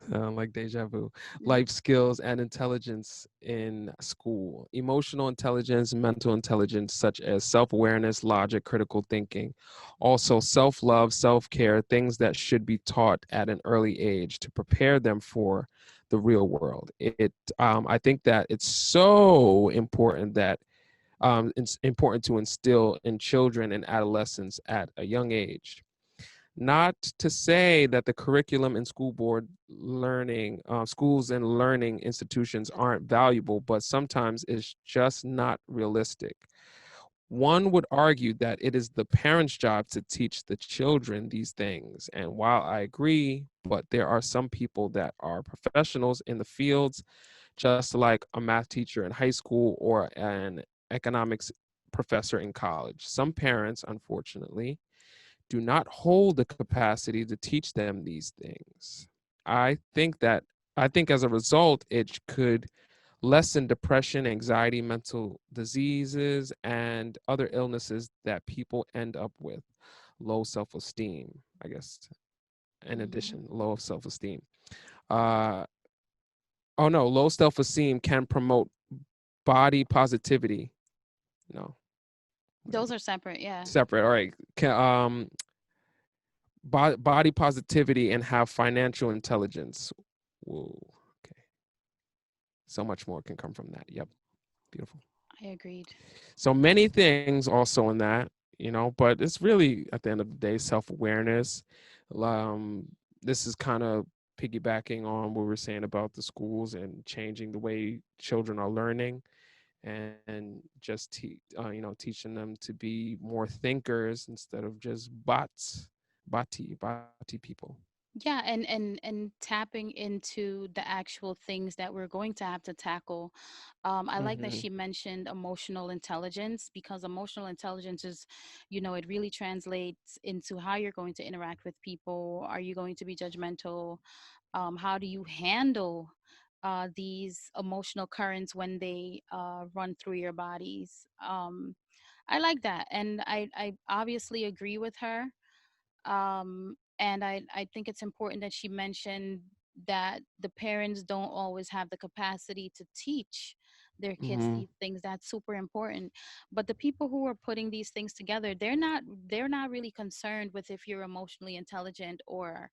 sound like deja vu,
Mm,
life skills and intelligence in school. Emotional intelligence, mental intelligence, such as self awareness, logic, critical thinking. Also, self love, self care, things that should be taught at an early age to prepare them for the real world. I think that it's so important that it's important to instill in children and adolescents at a young age. Not to say that the curriculum in school board learning, schools and learning institutions aren't valuable, but sometimes it's just not realistic. One would argue that it is the parents' job to teach the children these things. And while I agree, but there are some people that are professionals in the fields, just like a math teacher in high school or an economics professor in college. Some parents, unfortunately, do not hold the capacity to teach them these things. I think that I think as a result, it could lessen depression, anxiety, mental diseases, and other illnesses that people end up with. Low self esteem, I guess, in
mhm.
addition, low self esteem. Uh, oh no, low self esteem can promote body positivity. No,
Those
whatever.
are separate, yeah.
Separate. All right. Body positivity and have financial intelligence. Whoa. Okay. So much more can come from that. Yep. Beautiful.
I agreed.
So many things also in that, but it's really at the end of the day self awareness. Um, this is kind of piggybacking on what we were saying about the schools and changing the way children are learning and just teaching them to be more thinkers instead of just bati people.
Yeah, and tapping into the actual things that we're going to have to tackle. I like that
Mm-hmm.
she mentioned emotional intelligence, because emotional intelligence is, it really translates into how you're going to interact with people. Are you going to be judgmental? How do you handle these emotional currents when they run through your bodies? I like that, and I obviously agree with her. And I think it's important that she mentioned that the parents don't always have the capacity to teach their kids
Mm-hmm.
these things. That's super important. But the people who are putting these things together, they're not really concerned with if you're emotionally intelligent, or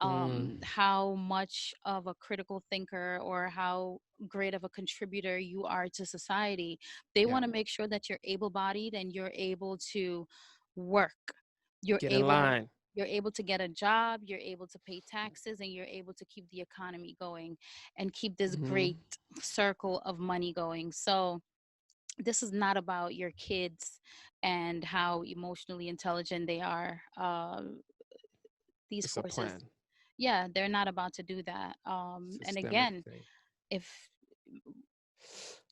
Mm.
how much of a critical thinker or how great of a contributor you are to society. They
Yeah.
want to make sure that you're able-bodied and you're able to work. You're
Get in
able
line.
you're able to get a job, you're able to pay taxes, and you're able to keep the economy going and keep this
Mm-hmm.
great circle of money going. So this is not about your kids and how emotionally intelligent they are. These
It's a
courses,
plan,
yeah, they're not about to do that. And
systemic
again,
thing.
if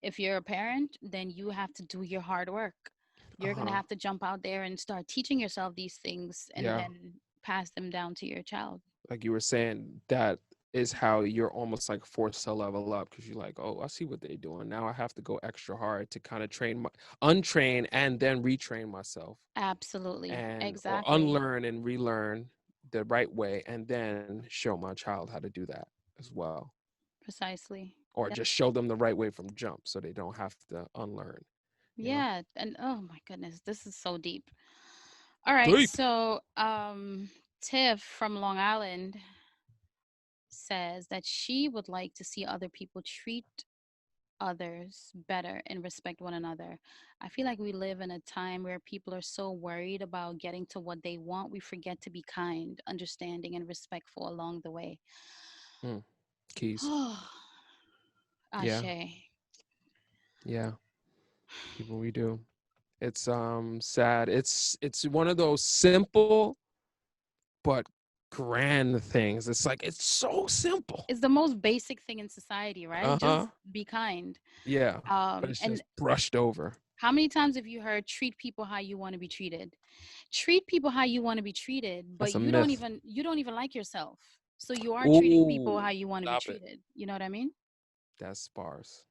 if you're a parent, then you have to do your hard work. You're going to
Uh-huh.
have to jump out there and start teaching yourself these things, and
Yeah.
then pass them down to your child.
Like you were saying, that is how you're almost like forced to level up because you're like, oh, I see what they're doing. Now I have to go extra hard to kind of untrain and then retrain myself
Absolutely.
and or
Exactly.
unlearn and relearn the right way and then show my child how to do that as well.
Precisely.
Or
Yep.
just show them the right way from jump so they don't have to unlearn, you know?
Yeah. And oh my goodness, this is so deep. All right.
Deep.
So, Tiff from Long Island says that she would like to see other people treat others better and respect one another. I feel like we live in a time where people are so worried about getting to what they want, we forget to be kind, understanding, and respectful along the way.
Mm. Keys. Yeah.
Ashe.
Yeah. People, we do. It's sad. It's one of those simple but grand things. It's like it's so simple.
It's the most basic thing in society, right?
Uh-huh.
Just be kind.
Yeah. But it's
And
just brushed over.
how many times have you heard treat people how you want to be treated? Treat people how you want to be treated, but
That's a myth.
you don't even like yourself. So you are treating people
Ooh,
how you want to be
stop it.
treated. You know what I mean?
That's sparse.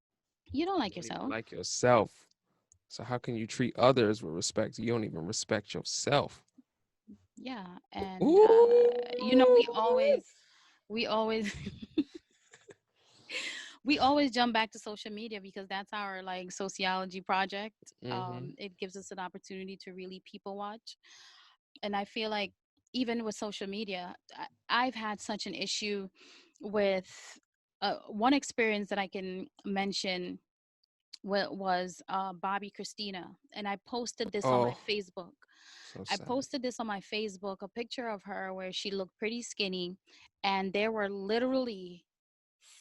You don't
You
like
don't even
yourself.
like yourself. So how can you treat others with respect? You don't even respect yourself.
Yeah. And you know,
Ooh.
we always we always jump back to social media because that's our like sociology project.
Mm-hmm.
It gives us an opportunity to really people watch. And I feel like even with social media, I've had such an issue with one experience that I can mention was Bobby Christina, and I posted this on my
Oh,
Facebook.
so
I
sad.
posted this on my Facebook, a picture of her where she looked pretty skinny, and there were literally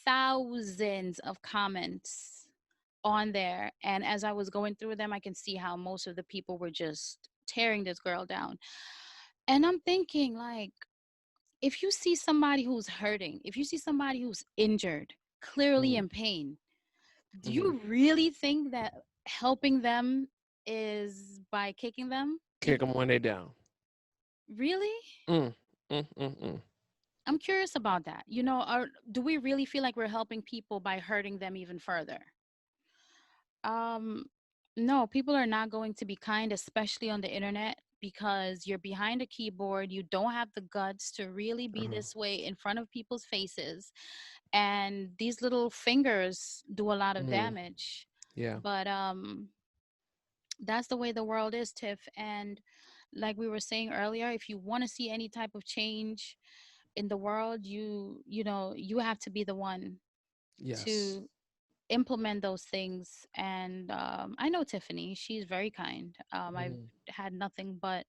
thousands of comments on there. And as I was going through them, I can see how most of the people were just tearing this girl down. And I'm thinking, like, if you see somebody who's hurting, if you see somebody who's injured, clearly
Mm-hmm.
in pain, do
Mm-hmm.
you really think that helping them is by kicking them?
Kick them when they down.
Really?
Mm. Mm.
I'm curious about that. You know, do we really feel like we're helping people by hurting them even further? Um, no, people are not going to be kind, especially on the internet, because you're behind a keyboard. You don't have the guts to really be
Uh-huh.
this way in front of people's faces. And these little fingers do a lot of
Mm.
damage.
Yeah.
But that's the way the world is, Tiff. And like we were saying earlier, if you want to see any type of change in the world, you know, you have to be the one
Yes.
to implement those things. And I know Tiffany, she's very kind. I've
Mm.
had nothing but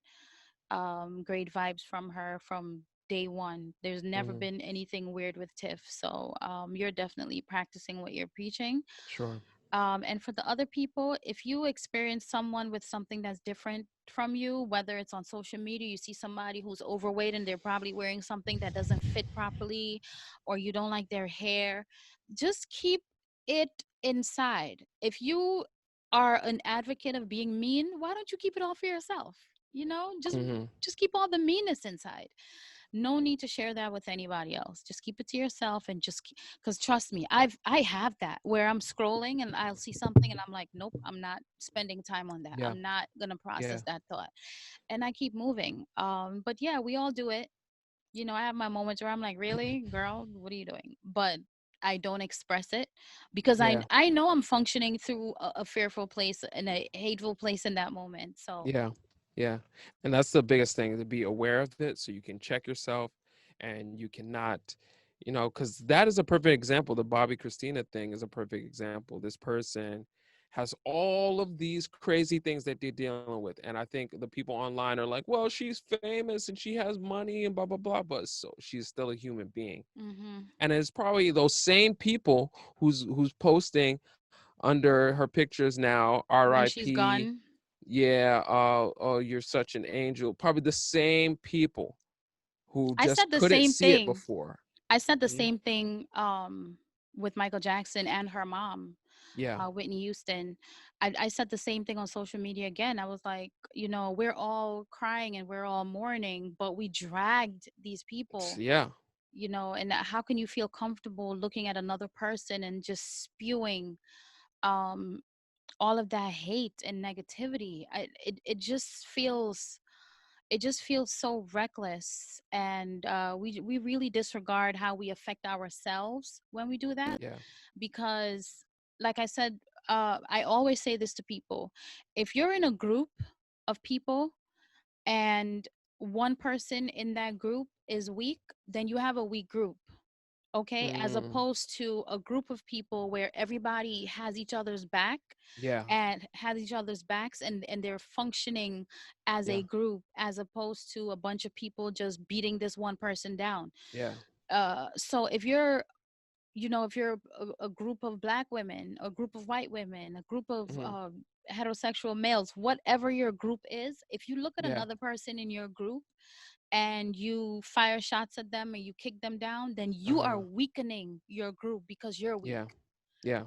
great vibes from her from day one. There's never
Mm.
been anything weird with Tiff. So you're definitely practicing what you're preaching.
Sure.
And for the other people, if you experience someone with something that's different from you, whether it's on social media, you see somebody who's overweight and they're probably wearing something that doesn't fit properly, or you don't like their hair, just keep it inside. If you are an advocate of being mean, why don't you keep it all for yourself? You know,
Mm-hmm.
just keep all the meanness inside. No need to share that with anybody else. Just keep it to yourself and just because trust me, I have that where I'm scrolling and I'll see something and I'm like, nope, I'm not spending time on that.
Yeah.
I'm not gonna
Yeah.
process that thought, and I keep moving. But yeah, we all do it. You know, I have my moments where I'm like, really, girl, what are you doing? But I don't express it because
Yeah.
I know I'm functioning through a fearful place and a hateful place in that moment. So
Yeah. Yeah. And that's the biggest thing, to be aware of it so you can check yourself and you cannot, because that is a perfect example. The Bobby Christina thing is a perfect example. This person has all of these crazy things that they're dealing with. And I think the people online are like, well, she's famous and she has money and blah, blah, blah. But so she's still a human being.
mhm.
And it's probably those same people who's posting under her pictures now,
When she's
RIP.
gone,
Yeah, oh, you're such an angel. Probably the same people who
I
just
said the
couldn't
same
see it
thing.
before.
I said the
Mhm.
same thing with Michael Jackson and her mom,
Yeah.
Whitney Houston. I said the same thing on social media again. I was like, you know, we're all crying and we're all mourning, but we dragged these people,
Yeah.
you know, and how can you feel comfortable looking at another person and just spewing um, all of that hate and negativity? It just feels so reckless, and we really disregard how we affect ourselves when we do that.
Yeah.
Because like I said, I always say this to people: if you're in a group of people and one person in that group is weak, then you have a weak group. Okay, as
Mm,
opposed to a group of people where everybody has each other's back
yeah.
and has each other's backs, and they're functioning as
Yeah.
a group, as opposed to a bunch of people just beating this one person down.
Yeah.
So if you're, if you're a group of black women, a group of white women, a group of
Hmm.
heterosexual males, whatever your group is, if you look at
Yeah.
another person in your group and you fire shots at them and you kick them down, then you are
Uh-huh.
weakening your group because you're weak.
Yeah. Yeah.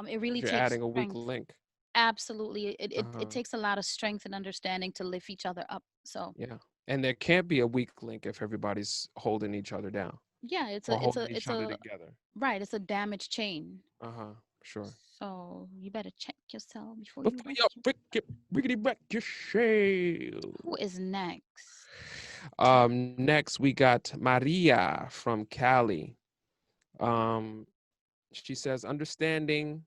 It really
You're
takes
adding a weak
strength.
link.
Absolutely, it
Uh-huh.
takes a lot of strength and understanding to lift each other up. So
Yeah. And there can't be a weak link if everybody's holding each other down
yeah,
or holding each other together.
right, it's a damage chain.
Uh-huh. Sure.
So you better check yourself before you
Before
wreck
you
you.
break it, rickety wreck your shell.
Who is next?
Next we got Maria from Cali. Um, she says understanding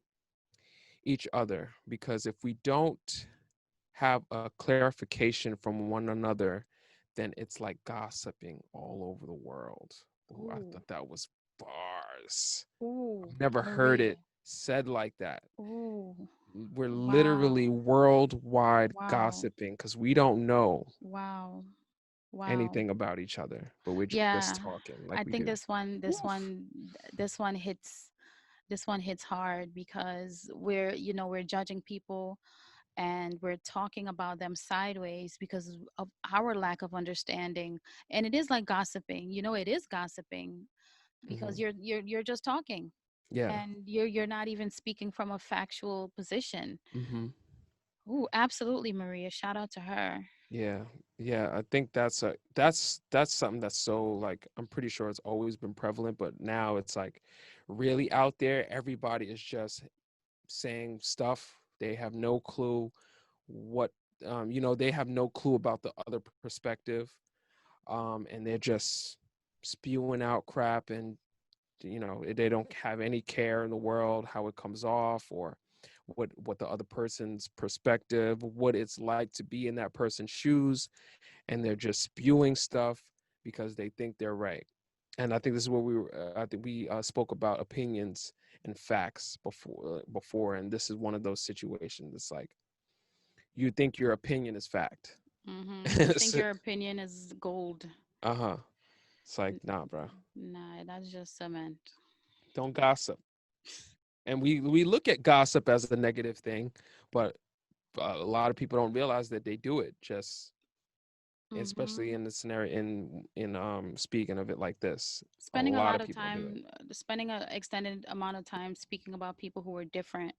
each other, because if we don't have a clarification from one another, then it's like gossiping all over the world. Ooh, I
Ooh,
thought that was bars.
ooh,
I've never heard
Maria.
it said like that.
Ooh,
We're literally
wow,
worldwide
wow,
gossiping because we don't know
wow, wow.
anything about each other, but we're just
Yeah,
talking like we
I
do.
think this one,
Woof.
this one hits hard because we're judging people and we're talking about them sideways because of our lack of understanding. And it is like gossiping. It is gossiping because
Hmm.
you're just talking,
Yeah.
and you're not even speaking from a factual position.
Hmm.
Oh, absolutely, Maria. Shout out to her.
Yeah. Yeah. I think that's something that's so, like, I'm pretty sure it's always been prevalent, but now it's like really out there. Everybody is just saying stuff. They have no clue what, they have no clue about the other perspective. And they're just spewing out crap, and they don't have any care in the world how it comes off, or what the other person's perspective, what it's like to be in that person's shoes, and they're just spewing stuff because they think they're right. And I think this is what I think we spoke about opinions and facts before, and this is one of those situations. It's like you think your opinion is fact.
You think your opinion is gold.
Uh-huh. It's like,
N-
nah, bro,
Nah, that's just cement.
don't gossip. And we look at gossip as a negative thing, but a lot of people don't realize that they do it, just especially
hmm
in the scenario, in speaking of it like this, a
Spending a
lot
lot
of
of
people do it.
time, spending an extended amount of time speaking about people who are different.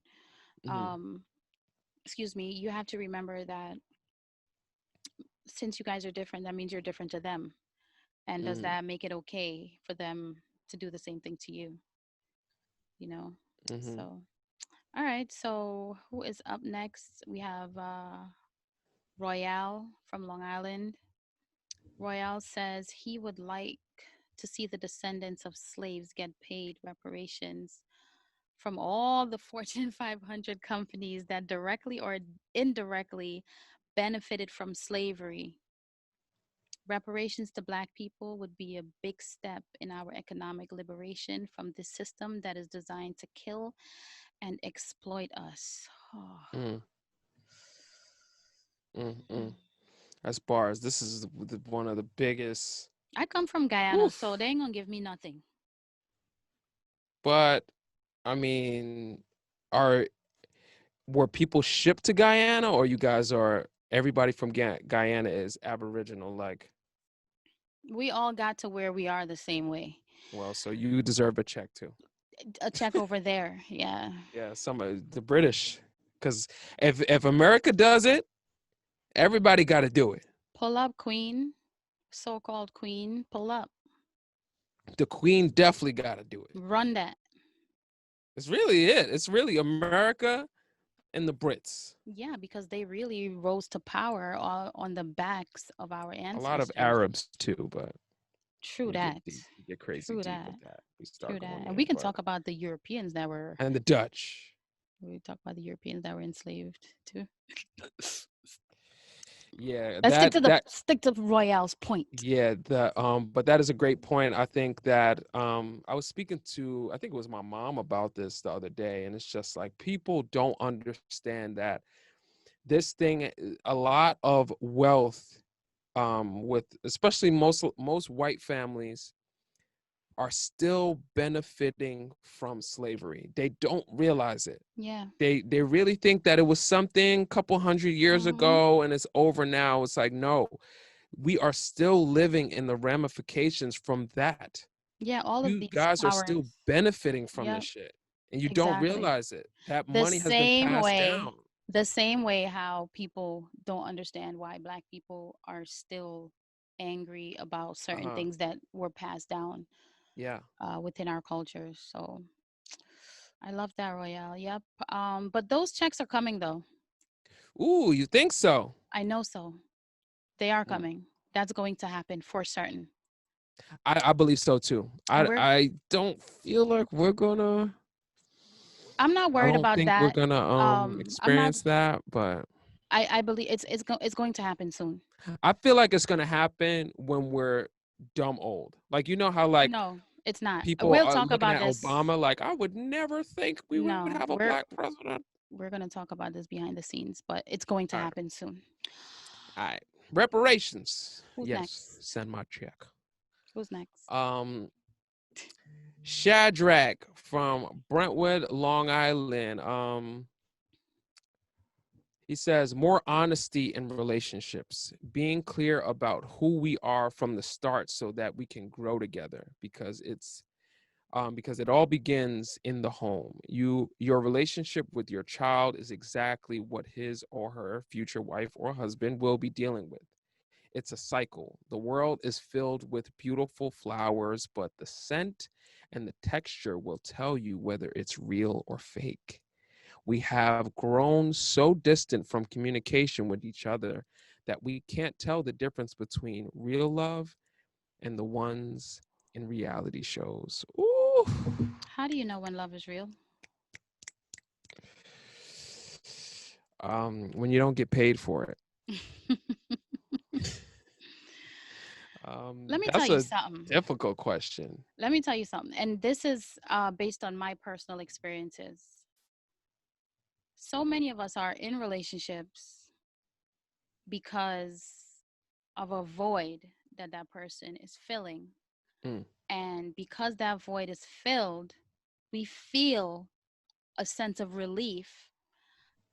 Hmm.
Um, excuse me. You have to remember that since you guys are different, that means you're different to them. And does
Hmm.
that make it okay for them to do the same thing to you? You know?
Hmm.
So, all right. So, who is up next? We have Royale from Long Island. Royale says he would like to see the descendants of slaves get paid reparations from all the Fortune 500 companies that directly or indirectly benefited from slavery. Reparations to Black people would be a big step in our economic liberation from this system that is designed to kill and exploit us. Oh.
Mm, that's bars. This is one of the biggest.
I come from Guyana, so they
Oof.
ain't gonna give me nothing.
But I mean, are were people shipped to Guyana, or you guys are everybody from Guyana is Aboriginal? Like,
We all got to where we are the same way.
well, so you deserve a check too.
A check over there, yeah.
Yeah, some of the British, because if America does it, everybody got to do it.
Pull up, queen, so-called queen. Pull up,
The Queen definitely got to do it.
run that.
It's really it. It's really America and the Brits.
Yeah, because they really rose to power on the backs of our
A lot of
ancestors.
Arabs too, but
True that.
we get crazy
True
deep with
that.
that. We start
True
going
that. And
there,
we can
but
talk about the Europeans that were
and the Dutch.
we talk about the Europeans that were enslaved too.
Yeah,
Let's
that
stick to Royale's point.
yeah, but that is a great point. I think that I was speaking to, I think it was my mom about this the other day, and it's just like people don't understand that this thing, a lot of wealth, with especially most white families, are still benefiting from slavery. They don't realize it.
Yeah.
They really think that it was something a couple hundred years
Mhm.
ago and it's over now. It's like, no, we are still living in the ramifications from that.
Yeah, all of
You
these
guys are still
powers.
benefiting from this
Yep,
shit. And you don't
exactly.
realize it. That
The
money has been
same
passed
way,
down.
the same way how people don't understand why black people are still angry about certain
Uh-huh.
things that were passed down
Yeah.
within our culture. So I love that, Royale. Yep. But those checks are coming though.
Ooh, you think so?
I know so. They are
Mm.
coming. That's going to happen for certain.
I believe so too.
And
I don't feel like we're gonna
I'm not
I
worried
don't
about
think we're
that.
gonna
I'm not.
experience that, but
I believe it's going to happen soon.
I feel like it's gonna happen when we're dumb old. Like you know how like
No, it's not.
people
We'll
are
talk
looking
about
at
this.
Obama like I would never think we would have
No,
a black president.
we're going to talk about this behind the scenes, but it's going to
All right.
happen soon.
All right. Reparations.
Who's
Yes.
next?
Send my check.
Who's next?
Um Shadrach from Brentwood, Long Island. He says more honesty in relationships, being clear about who we are from the start so that we can grow together because it all begins in the home. Your relationship with your child is exactly what his or her future wife or husband will be dealing with. It's a cycle. The world is filled with beautiful flowers, but the scent and the texture will tell you whether it's real or fake. We have grown so distant from communication with each other that we can't tell the difference between real love and the ones in reality shows. Ooh.
How do you know when love is real?
When you don't get paid for it.
Let me tell
That's
you
a
something.
difficult question.
Let me tell you something. And this is based on my personal experiences. So many of us are in relationships because of a void that that person is filling.
Mm,
And because that void is filled, we feel a sense of relief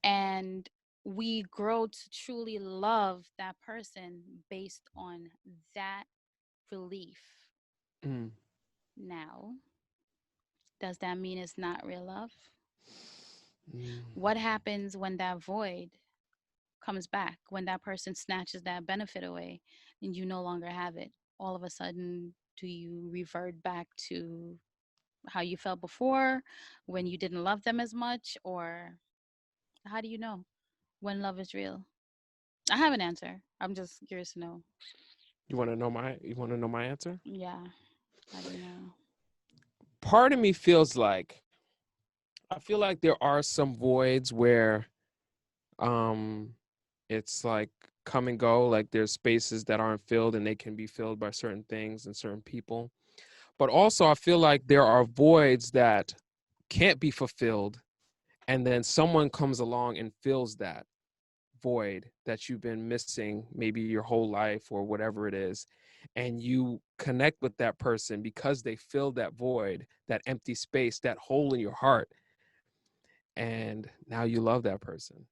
and we grow to truly love that person based on that relief.
mm,
Now, does that mean it's not real love?
mm,
What happens when that void comes back, when that person snatches that benefit away and you no longer have it? All of a sudden, do you revert back to how you felt before when you didn't love them as much? Or how do you know when love is real? I have an answer. I'm just curious to know.
you want to know my answer?
Yeah. How do you know?
Part of me feels like I feel like there are some voids where um it's like come and go, like there's spaces that aren't filled and they can be filled by certain things and certain people. But also I feel like there are voids that can't be fulfilled and then someone comes along and fills that void that you've been missing maybe your whole life or whatever it is, and you connect with that person because they filled that void, that empty space, that hole in your heart, and now you love that person.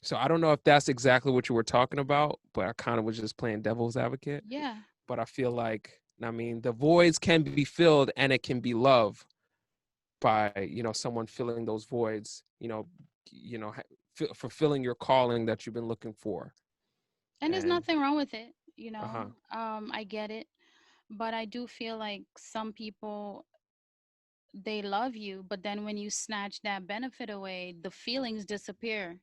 So I don't know if that's exactly what you were talking about, but I kind of was just playing devil's advocate.
Yeah.
But I feel like, I mean, the voids can be filled and it can be love by, someone filling those voids, fulfilling your calling that you've been looking for.
And there's
And
nothing wrong with it, you know.
uh-huh.
I get it, but I do feel like some people they love you, but then when you snatch that benefit away, the feelings disappear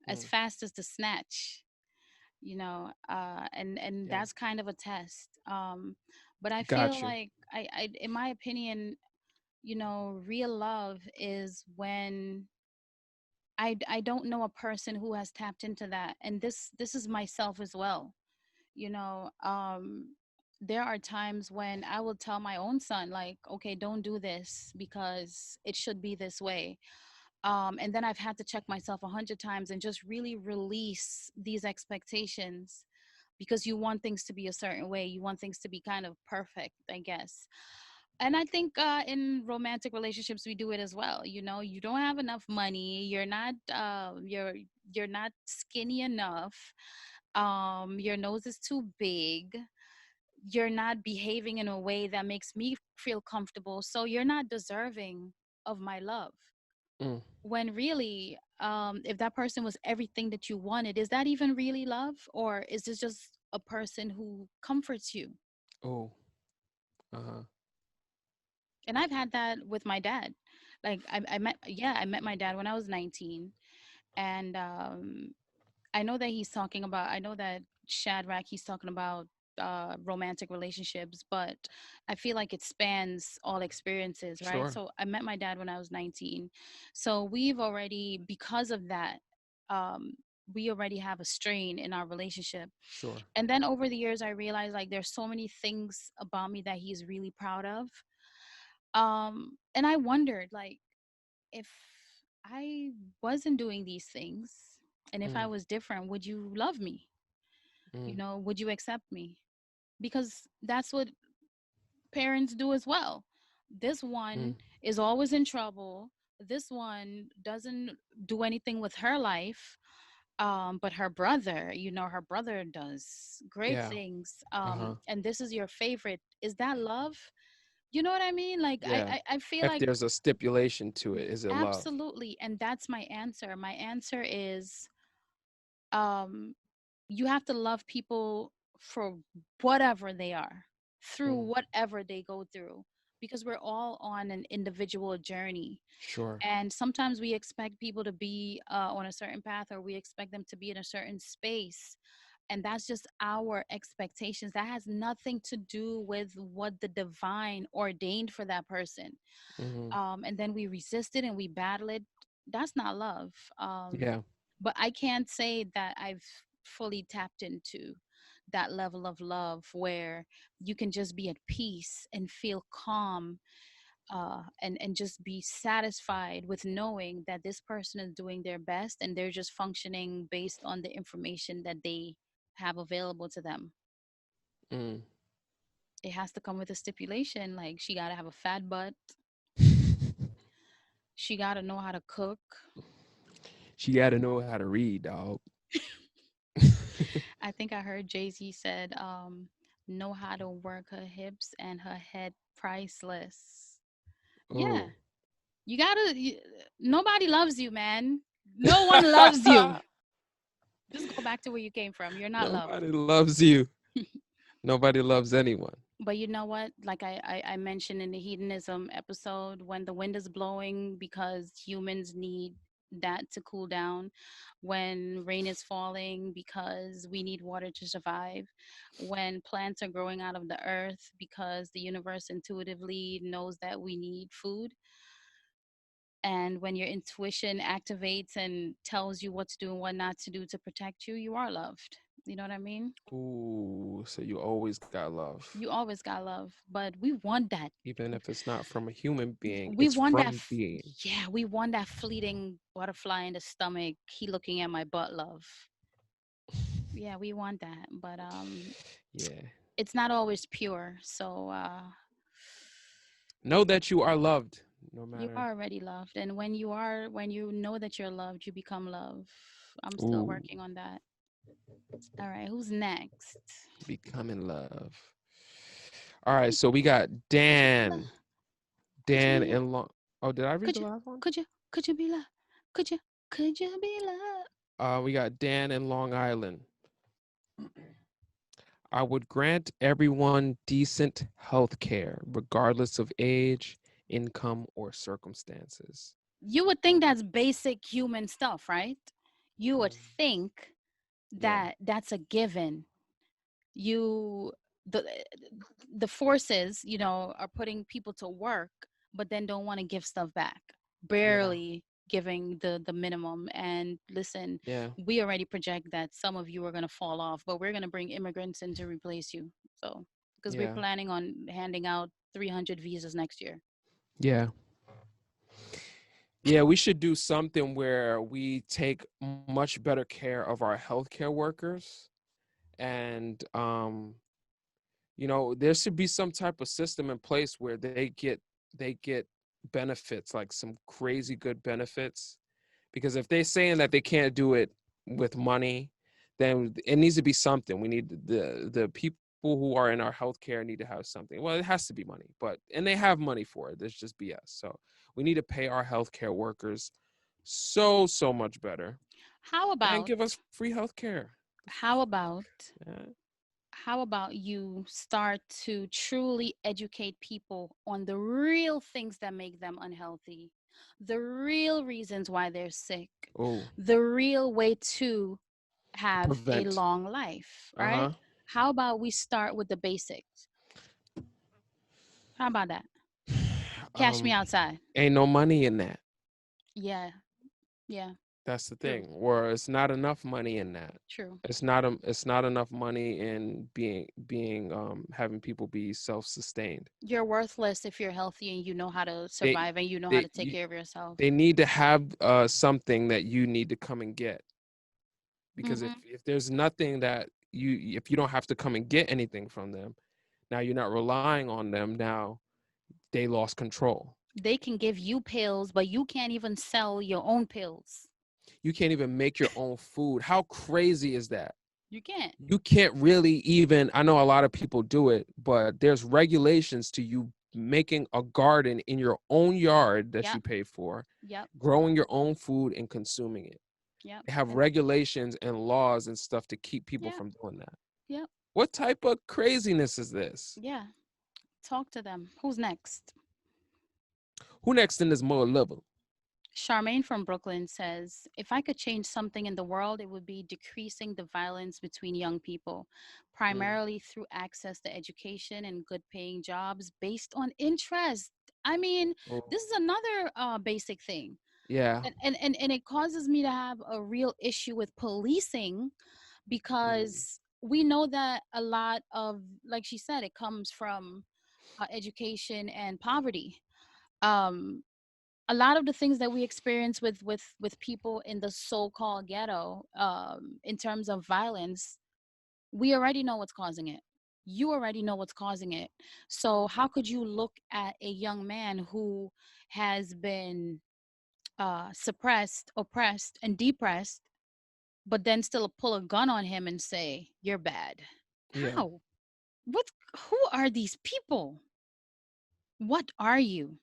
as
Mm,
fast as the snatch, you know. And
yeah,
that's kind of a test. But I feel
got you.
like I in my opinion, you know, real love is when I don't know a person who has tapped into that, and this is myself as well, you know. There are times when I will tell my own son like, okay, don't do this because it should be this way. And then I've had to check myself 100 times and just really release these expectations because you want things to be a certain way. You want things to be kind of perfect, I guess. And I think in romantic relationships we do it as well. You know, you don't have enough money. You're not skinny enough. Your nose is too big. You're not behaving in a way that makes me feel comfortable. So you're not deserving of my love.
Mm.
When really, if that person was everything that you wanted, is that even really love, or is this just a person who comforts you?
Oh. Uh-huh.
And I've had that with my dad. Like I met, yeah, I met my dad when I was 19, and I know that he's talking about. I know that Shadrach, he's talking about romantic relationships, but I feel like it spans all experiences, right?
Sure.
So I met my dad when I was 19, so we've already, because of that, um, we already have a strain in our relationship.
Sure.
And then over the years, I realized like there's so many things about me that he's really proud of. And I wondered like if I wasn't doing these things and if I
Mm.
was different, would you love me? You
Mm.
know, would you accept me? Because that's what parents do as well. This
Mm.
one is always in trouble. This one doesn't do anything with her life. But her brother, you know, her brother does great
Yeah.
things.
Uh-huh.
And this is your favorite. Is that love? You know what I mean? Like
Yeah.
I feel
If
like
there's a stipulation to it, is it love?
absolutely. And that's my answer. My answer is um you have to love people for whatever they are, through
Mm.
whatever they go through, because we're all on an individual journey.
Sure.
And sometimes we expect people to be on a certain path, or we expect them to be in a certain space. And that's just our expectations. That has nothing to do with what the divine ordained for that person.
Mm-hmm.
And then we resist it and we battle it. That's not love.
Yeah.
But I can't say that I've fully tapped into that level of love where you can just be at peace and feel calm, and just be satisfied with knowing that this person is doing their best and they're just functioning based on the information that they have available to them.
Mm.
It has to come with a stipulation, like she got to have a fat butt, she got to know how to cook.
She got to know how to read, dog.
I think I heard Jay-Z said, know how to work her hips and her head priceless. Yeah,
Oh.
you gotta. Nobody loves you, man. No one loves you. Just go back to where you came from. You're not loved.
Nobody loves you. Nobody loves anyone.
But you know what? Like I mentioned in the hedonism episode, when the wind is blowing because humans need that to cool down, when rain is falling because we need water to survive, when plants are growing out of the earth because the universe intuitively knows that we need food, and when your intuition activates and tells you what to do and what not to do to protect you, you are loved. You know what I mean?
Ooh, so you always got love.
You always got love, but we want that.
Even if it's not from a human being,
We
it's
want that.
from being.
Yeah, we want that fleeting butterfly in the stomach. He looking at my butt, love. Yeah, we want that, but
Yeah.
it's not always pure. So
Know that you are loved, no
you
matter.
are already loved, and when you know that you're loved, you become love. I'm still
Ooh,
working on that. All right, who's next?
becoming love. All right, so we got
Could you be love?
Dan.
Could you
Dan
be love?
and Long. Oh, did I read
Could
the
you?
last one?
Could you be love? Could you? Could you be love?
We got Dan in Long Island. I would grant everyone decent health care, regardless of age, income, or circumstances.
You would think that's basic human stuff, right? You would
Mm.
think
Yeah,
that that's a given. You the the forces, you know, are putting people to work, but then don't want to give stuff back,
yeah,
barely giving the minimum. And listen,
yeah,
we already project that some of you are going to fall off, but we're going to bring immigrants in to replace you. So because we're
yeah,
planning on handing out 300 visas next year.
yeah. Yeah, we should do something where we take much better care of our healthcare workers And there should be some type of system in place where they get benefits, like some crazy good benefits. Because if they're saying that they can't do it with money, then it needs to be something. We need the people who are in our healthcare need to have something. Well, it has to be money, and they have money for it. There's just BS. So we need to pay our healthcare workers so much better
How
and
about
give us free healthcare.
how about
Yeah.
how about you start to truly educate people on the real things that make them unhealthy, the real reasons why they're sick,
Oh,
the real way to have a
prevent.
long life,
Uh-huh.
right? How about we start with the basics? How about that? Cash me
um
outside.
Ain't no money in that.
Yeah, yeah,
That's the
true,
thing. Or it's not enough money in that.
true.
It's not enough money in being having people be self-sustained.
You're worthless if you're healthy and you know how to
They
survive and you know how
they
to take care of yourself.
they need to have something that you need to come and get. Because if
Hmm.
if there's nothing that if you don't have to come and get anything from them, now you're not relying on them. Now they lost control.
They can give you pills, but you can't even sell your own pills.
You can't even make your own food. How crazy is that?
You can't.
You can't really even, I know a lot of people do it, but there's regulations to you making a garden in your own yard that
Yep,
you pay for,
yep,
growing your own food and consuming it.
yep,
They have
and
regulations and laws and stuff to keep people
yep,
from doing that.
yep,
What type of craziness is this?
yeah. Talk to them. Who's next?
Who next in this mud level?
Charmaine from Brooklyn says, if I could change something in the world, it would be decreasing the violence between young people,
Mm.
primarily through access to education and good paying jobs based on interest. I mean,
Oh,
this is another basic thing.
yeah.
And it causes me to have a real issue with policing
Mm.
because we know that a lot of, like she said, it comes from education and poverty. Um, a lot of the things that we experience with people in the so-called ghetto, in terms of violence, we already know what's causing it. You already know what's causing it. So how could you look at a young man who has been suppressed, oppressed, and depressed, but then still pull a gun on him and say you're bad?
Yeah.
How? What? Who are these people? What are you?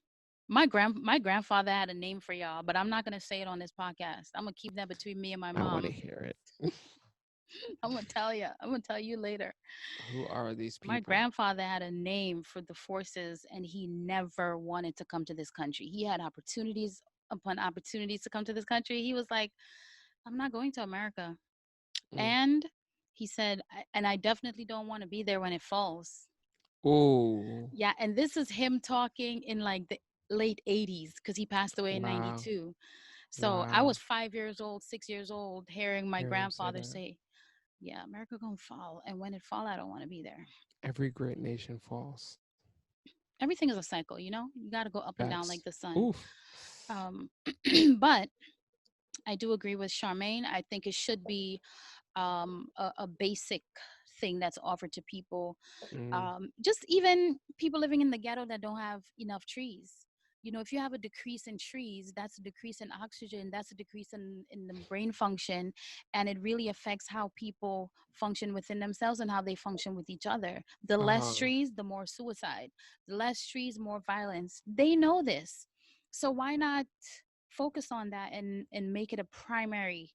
My grandfather had a name for y'all, but I'm not gonna say it on this podcast. I'm gonna keep that between me and my
I want to
mom.
hear it.
I'm gonna tell you. I'm gonna tell you later.
Who are these
My
people?
grandfather had a name for the forces, and he never wanted to come to this country. He had opportunities upon opportunities to come to this country. He was like, "I'm not going to America,"
Mm.
and he said, "And I definitely don't want to be there when it falls."
Oh,
Yeah, and this is him talking in like the late 80s because he passed away in
wow.
92. So I
Wow.
was 5 years old, 6 years old, hearing my
Hear them say
grandfather
that.
say, "Yeah, America gonna fall, and when it fall, I don't want to be there."
Every great nation falls.
Everything is a cycle, you know. You got to go up and down
Facts.
like the sun.
Oof.
Um, but I do agree with Charmaine. I think it should be a basic thing that's offered to people,
Mm.
just even people living in the ghetto that don't have enough trees. You know, if you have a decrease in trees, that's a decrease in oxygen, that's a decrease in the brain function, and it really affects how people function within themselves and how they function with each other. The less
Uh-huh.
trees, the more suicide. The less trees, more violence. They know this. So why not focus on that and make it a primary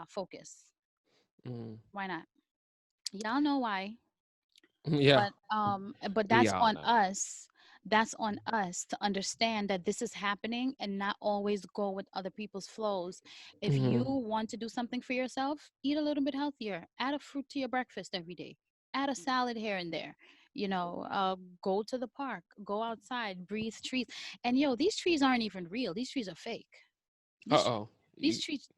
focus?
Mm.
Why not? Y'all know why.
Yeah.
But
We
that's
all
on
know.
us. That's on us to understand that this is happening and not always go with other people's flows. If you
Mm.
want to do something for yourself, eat a little bit healthier. Add a fruit to your breakfast every day. Add a salad here and there. You know, go to the park, go outside, breathe trees. And yo, these trees aren't even real. These trees are fake. These
Uh-oh.
these trees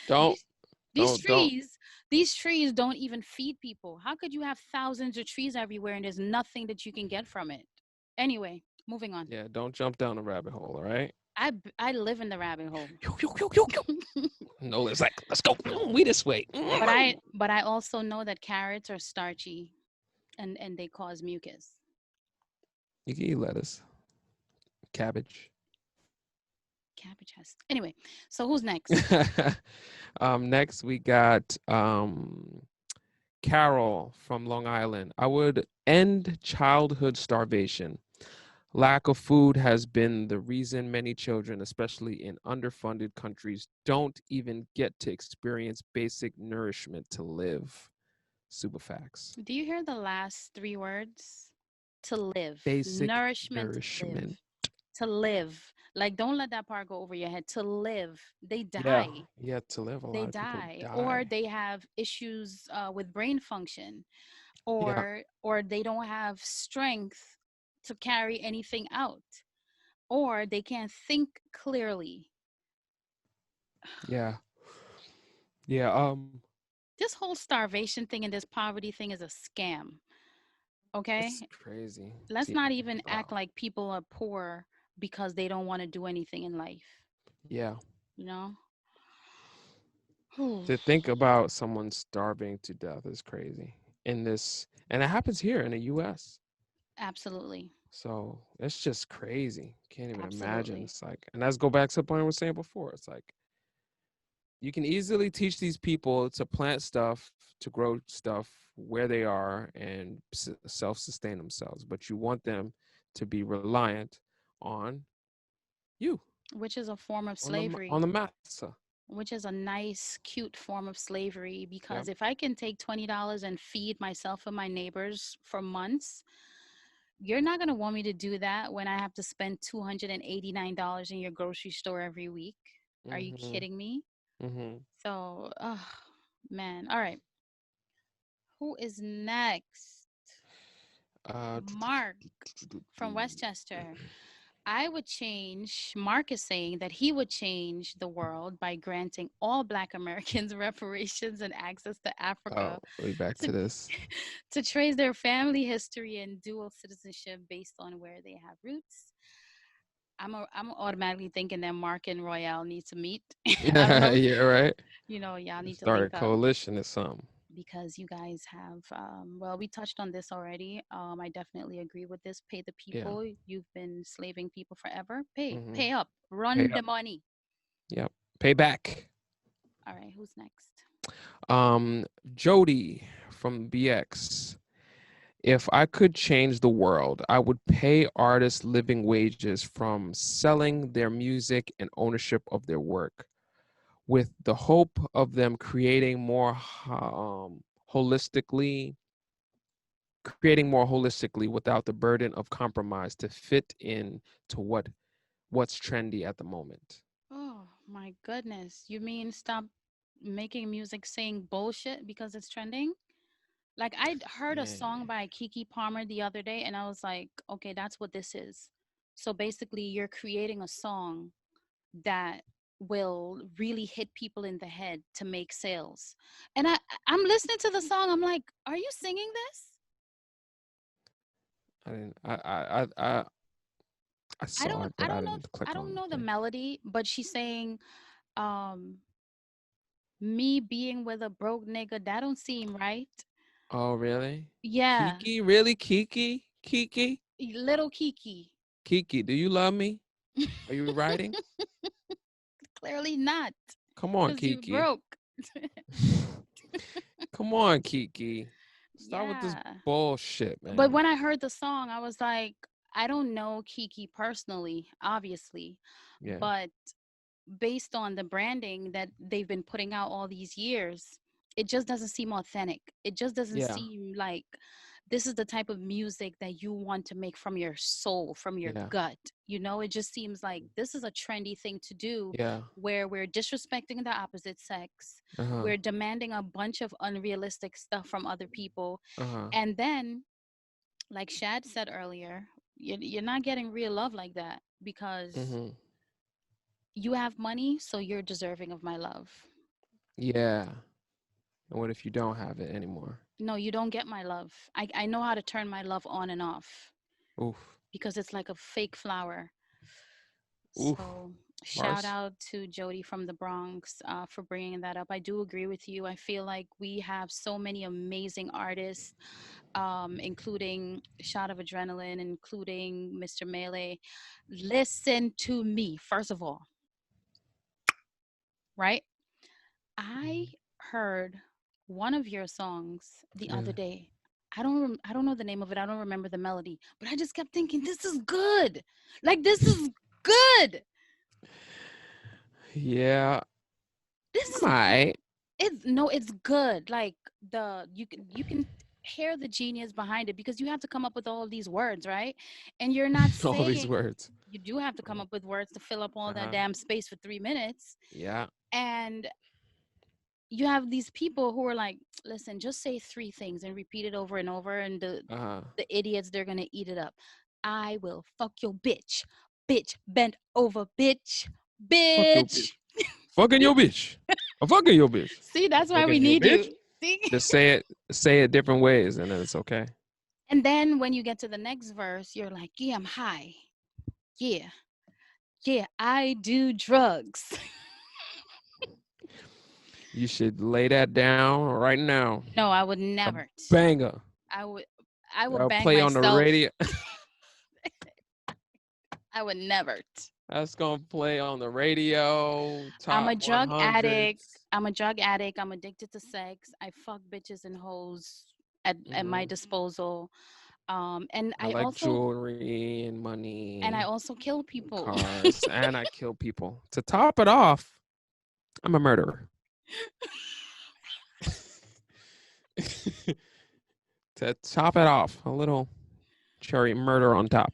Don't
these these
don't.
trees these trees don't even feed people. How could you have thousands of trees everywhere and there's nothing that you can get from it? Anyway, moving on.
Yeah, don't jump down the rabbit hole, all right?
I live in the rabbit hole.
Yo, yo, yo, yo, yo. Nola's like, let's go. We this way.
But I also know that carrots are starchy and they cause mucus.
You can eat lettuce, cabbage.
Cabbage has. Anyway, so who's next?
Next we got Carol from Long Island. I would end childhood starvation. Lack of food has been the reason many children, especially in underfunded countries, don't even get to experience basic nourishment to live. Super facts.
Do you hear the last three words? To live.
Basic
Nourishment to live.
nourishment.
To live. Like, don't let that part go over your head. To live. They
Yeah.
die.
Yeah, to live, a
They
lot of people
die. Or
die.
they have issues with brain function.
Yeah.
Or they don't have strength to carry anything out. Or they can't think clearly.
Yeah. Yeah.
This whole starvation thing and this poverty thing is a scam.
It's
Okay?
crazy.
Let's
See,
not even
oh,
act like people are poor because they don't want to do anything in life,
yeah.
you know? Whew.
To think about someone starving to death is crazy. In this, and it happens here in the US.
Absolutely.
So it's just crazy. Can't even imagine.
Absolutely.
It's like, and let's go back to the point I was saying before. It's like you can easily teach these people to plant stuff, to grow stuff where they are and self-sustain themselves, but you want them to be reliant on you,
Which is a form of
on the
slavery,
massa.
which is a nice, cute form of slavery.
Yeah.
Because if I can take $20 and feed myself and my neighbors for months, you're not going to want me to do that when I have to spend $289 in your grocery store every week. Are you
Mm-hmm.
kidding me?
Mm-hmm.
So, man. All right. Who is next?
Uh,
Mark from Westchester. I would change, Mark is saying that he would change the world by granting all Black Americans reparations and access to
oh,
Africa
we back to
to,
this.
to trace their family history and dual citizenship based on where they have roots. I'm automatically thinking that Mark and Royale need to meet. I don't know.
Yeah, right.
Y'all need to
Start a
link up
coalition or something.
because you guys have well, we touched on this already. I definitely agree with this. Pay the
Yeah.
people. You've been slaving people forever. Pay
Mm-hmm.
pay up,
Pay
run the
up.
money.
Yep. Pay back.
All right, who's next?
Um, Jody from BX. If I could change the world, I would pay artists living wages from selling their music and ownership of their work, with the hope of them creating more holistically without the burden of compromise to fit in to what's trendy at the moment.
Oh my goodness, you mean stop making music saying bullshit because it's trending? Like, I heard a
Man.
song by Kiki Palmer the other day and I was like, okay, that's what this is. So basically you're creating a song that will really hit people in the head to make sales. And I'm listening to the song. I'm like, are you singing this?
I didn't I saw it,
I
but I
don't know
didn't click
I
on
don't
the
know the
thing.
melody, but she's saying um me being with a broke nigga, that don't seem right.
Oh, really?
Yeah,
Kiki? Really? Kiki? Kiki?
little Kiki.
Kiki, do you love me? Are you writing?
Clearly not,
Come on,
cuz you
Kiki.
broke.
Come on, Kiki. Stop with this
Yeah.
bullshit,
But
man.
when I heard the song, I was like, I don't know Kiki personally, obviously,
Yeah.
but based on the branding that they've been putting out all these years, it just doesn't seem authentic. It just doesn't
Yeah.
seem like this is the type of music that you want to make from your soul, from your
Yeah.
gut. It just seems like this is a trendy thing to do
Yeah.
where we're disrespecting the opposite sex.
Uh-huh.
We're demanding a bunch of unrealistic stuff from other people.
Uh-huh.
And then, like Shad said earlier, you're not getting real love like that because
Mm-hmm.
you have money, so you're deserving of my love.
Yeah. And what if you don't have it anymore?
No, you don't get my love. I know how to turn my love on and off
Oof.
because it's like a fake flower.
Oof.
So shout
Bars.
out to Jody from the Bronx for bringing that up. I do agree with you. I feel like we have so many amazing artists, including Shot of Adrenaline, including Mr. Melee. Listen to me, first of all, right? I heard one of your songs the
Yeah.
other day. I don't know the name of it. I don't remember the melody, but I just kept thinking this is good. Like this is good.
Yeah.
This
I'm
is
alright.
it's no, it's good. Like you can hear the genius behind it because you have to come up with all these words, right? And you're not
All these
saying
words.
you do have to come up with words to fill up all that
Uh-huh.
damn space for 3 minutes.
Yeah.
And you have these people who are like, listen, just say three things and repeat it over and over, and
Uh-huh.
the idiots, they're gonna eat it up. I will fuck your bitch. Bitch, bend over, bitch.
Fuck your
Bitch.
bitch. Fucking your bitch. I'm fucking your bitch.
See,
I'm
that's why we
fucking your
need
bitch.
you. See?
Just say it different ways and then it's okay.
And then when you get to the next verse, you're like, yeah, I'm high. Yeah. Yeah, I do drugs.
You should lay that down right now.
No, I would
A
never.
banger.
I would I would
That'll
bang
play on the
myself.
radio.
I would never.
That's gonna play on the radio.
I'm
Top
a drug addict.
100s.
I'm a drug addict. I'm addicted to sex. I fuck bitches and hoes at my
Hmm.
disposal. And
I like jewelry and money,
I also kill people.
cars, and I kill people. To top it off, I'm a murderer. To top it off, a little cherry murder on top.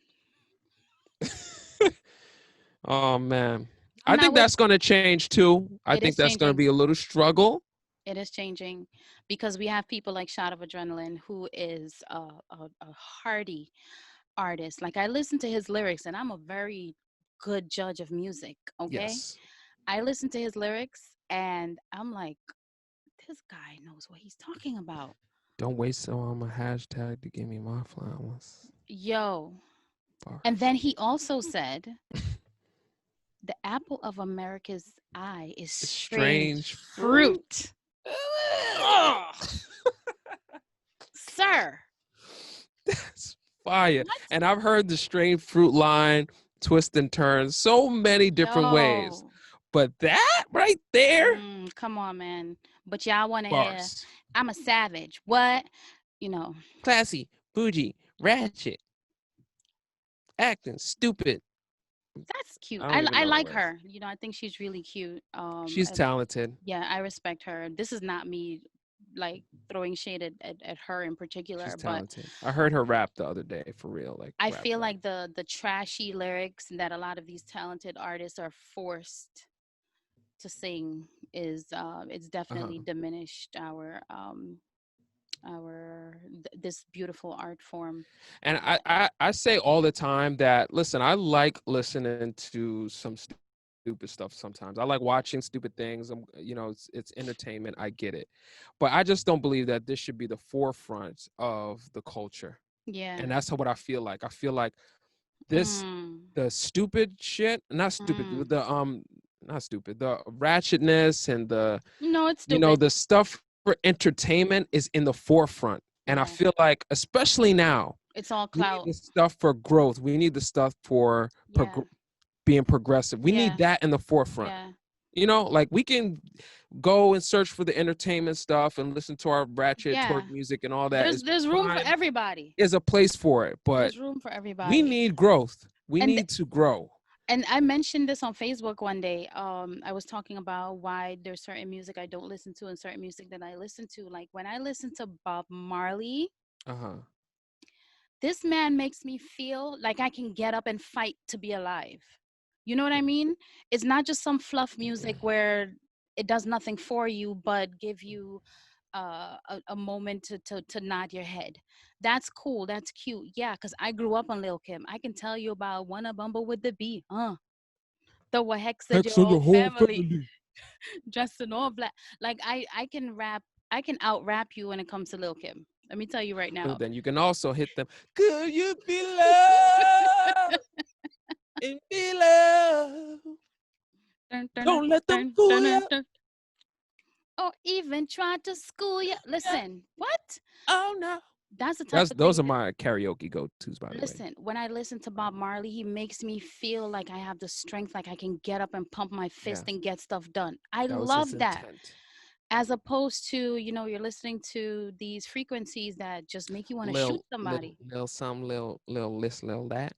Oh man.
I'm
I
not
think
with
that's going to change too. I
it
think
is
that's going to be
changing.
a little struggle.
It is changing because we have people like Shot of Adrenaline, who is a hearty artist. Like I listen to his lyrics, and I'm a very good judge of music. Okay,
Yes.
I listen to his lyrics, and I'm like, this guy knows what he's talking about.
Don't waste it on my hashtag to give me my flowers.
Yo. And
Bars.
then he also said, the apple of America's eye is strange
Strange fruit.
fruit. Oh, sir.
That's fire.
What?
And I've heard the strange fruit line twist and turn so many different ways.
Yo.
But that right there,
Come on, man. But y'all want to hear,
bars.
I'm a savage. What? You know,
Classy, bougie, ratchet, acting, stupid.
that's cute.
I don't even
I
know the
like
words.
her. You know, I think she's really cute.
She's talented.
Yeah, I respect her. This is not me like throwing shade at her in
She's
particular, but
talented. I heard her rap the other day for real, like
I
rap
feel
rap.
like the trashy lyrics that a lot of these talented artists are forced to sing is it's definitely
Uh-huh.
diminished this beautiful art form.
And I,
That
I I say all the time that listen, I like listening to some stupid stuff sometimes. I like watching stupid things. It's entertainment. I get it, but I just don't believe that this should be the forefront of the culture.
yeah.
And that's what I feel like. I feel like this,
Mm,
the stupid shit, not stupid,
mm.
not stupid, the ratchetness and
No, it's stupid.
the stuff for entertainment is in the forefront. And I
Yeah,
feel like, especially now,
it's all
we need
clout.
the stuff for growth. We need the stuff for
Yeah,
being progressive. We need
yeah,
that in the forefront.
yeah,
Like we can go and search for the entertainment stuff and listen to our ratchet
yeah.
twerk music and all that is
There's room for
fine.
everybody.
Is a place for it, but
There's room for
we
everybody.
need growth. We
And
need to grow.
I mentioned this on Facebook one day. I was talking about why there's certain music I don't listen to and certain music that I listen to. Like when I listen to Bob Marley,
Uh-huh.
this man makes me feel like I can get up and fight to be alive. You know what I mean? It's not just some fluff music where it does nothing for you but give you a moment to nod your head. That's cool. That's cute. Yeah, because I grew up on Lil Kim. I can tell you about Wanna Bumble with the Bee. The what hex of your
Hex on
whole
your whole
family
family.
dressed in all black. Like I can rap. I can out rap you when it comes to Lil Kim. Let me tell you right
But
now.
then you can also hit them. Could you be loved? and be love.
Dun, dun, dun,
Don't let them
dun,
fool
dun, dun,
you.
dun. Or even try to school you. Listen, what?
Oh no.
That's the type
That's
of
those
thing
are
that,
my karaoke go tos, by the way.
listen, when I listen to Bob Marley, he makes me feel like I have the strength, like I can get up and pump my
Yeah,
fist and get stuff done. I
that was his
love that.
intent.
As opposed to, you're listening to these frequencies that just make you want to shoot somebody.
Lil some, lil this, lil that.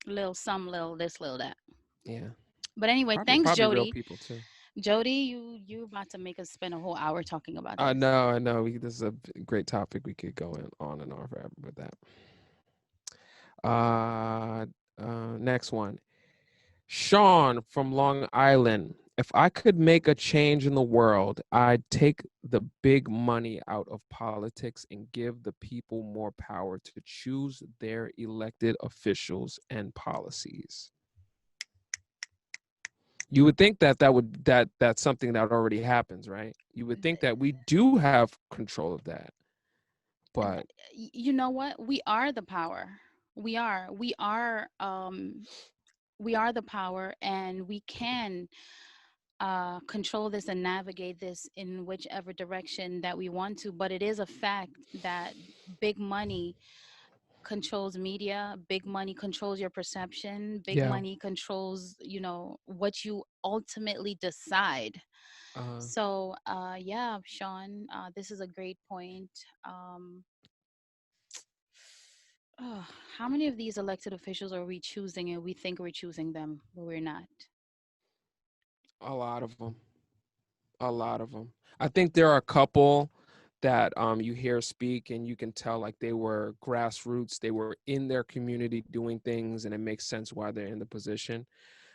Little some, little this, little that.
Yeah,
But anyway,
probably
thanks,
probably real
Jody.
people too.
Jody, you about to make us spend a whole hour talking about
I
this.
know, I know. This is a great topic. We could go on and on forever with that. Uh, Next one. Sean from Long Island. If I could make a change in the world, I'd take the big money out of politics and give the people more power to choose their elected officials and policies. You would think that that's something that already happens, right? You would think that we do have control of that, but
You know what? We are the power. We are. We are the power, and we can control this and navigate this in whichever direction that we want to. But it is a fact that big money controls media, big money controls your perception, big
yeah.
money controls, what you ultimately decide.
uh
So yeah, Sean, this is a great point. um uh, how many of these elected officials are we choosing and we think we're choosing them, but we're not?
a lot of them. A lot of them. I think there are a couple that you hear speak and you can tell like they were grassroots, they were in their community doing things, and it makes sense why they're in the position.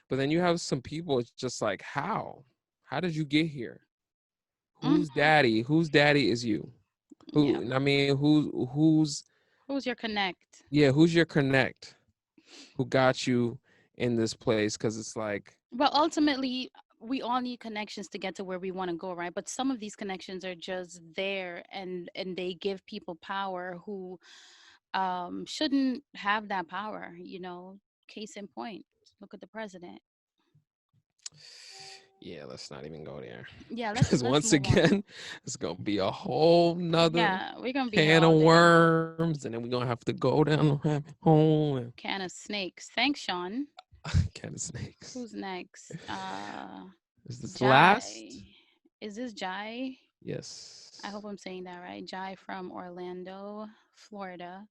But then you have some people, it's just like, how did you get here?
Hmm.
Whose daddy is you?
Yeah.
Who, I mean, who's
Who's your connect?
yeah, who's your connect? Who got you in this place? Because it's like,
Well, ultimately, we all need connections to get to where we want to go, right? But some of these connections are just there, and they give people power who shouldn't have that power. Case in point, look at the president.
yeah, let's not even go there.
Yeah, let's
Because
let's
once
move on.
again, it's gonna be a whole nother
Yeah, we're gonna be here
can
all
of
day.
worms, and then we're gonna have to go down the rabbit hole and
Can of snakes. Thanks, Sean.
can of snakes.
Who's next?
Is this last?
Jai. Is this Jai? I
Yes.
hope I'm saying that right. Jai from Orlando, Florida.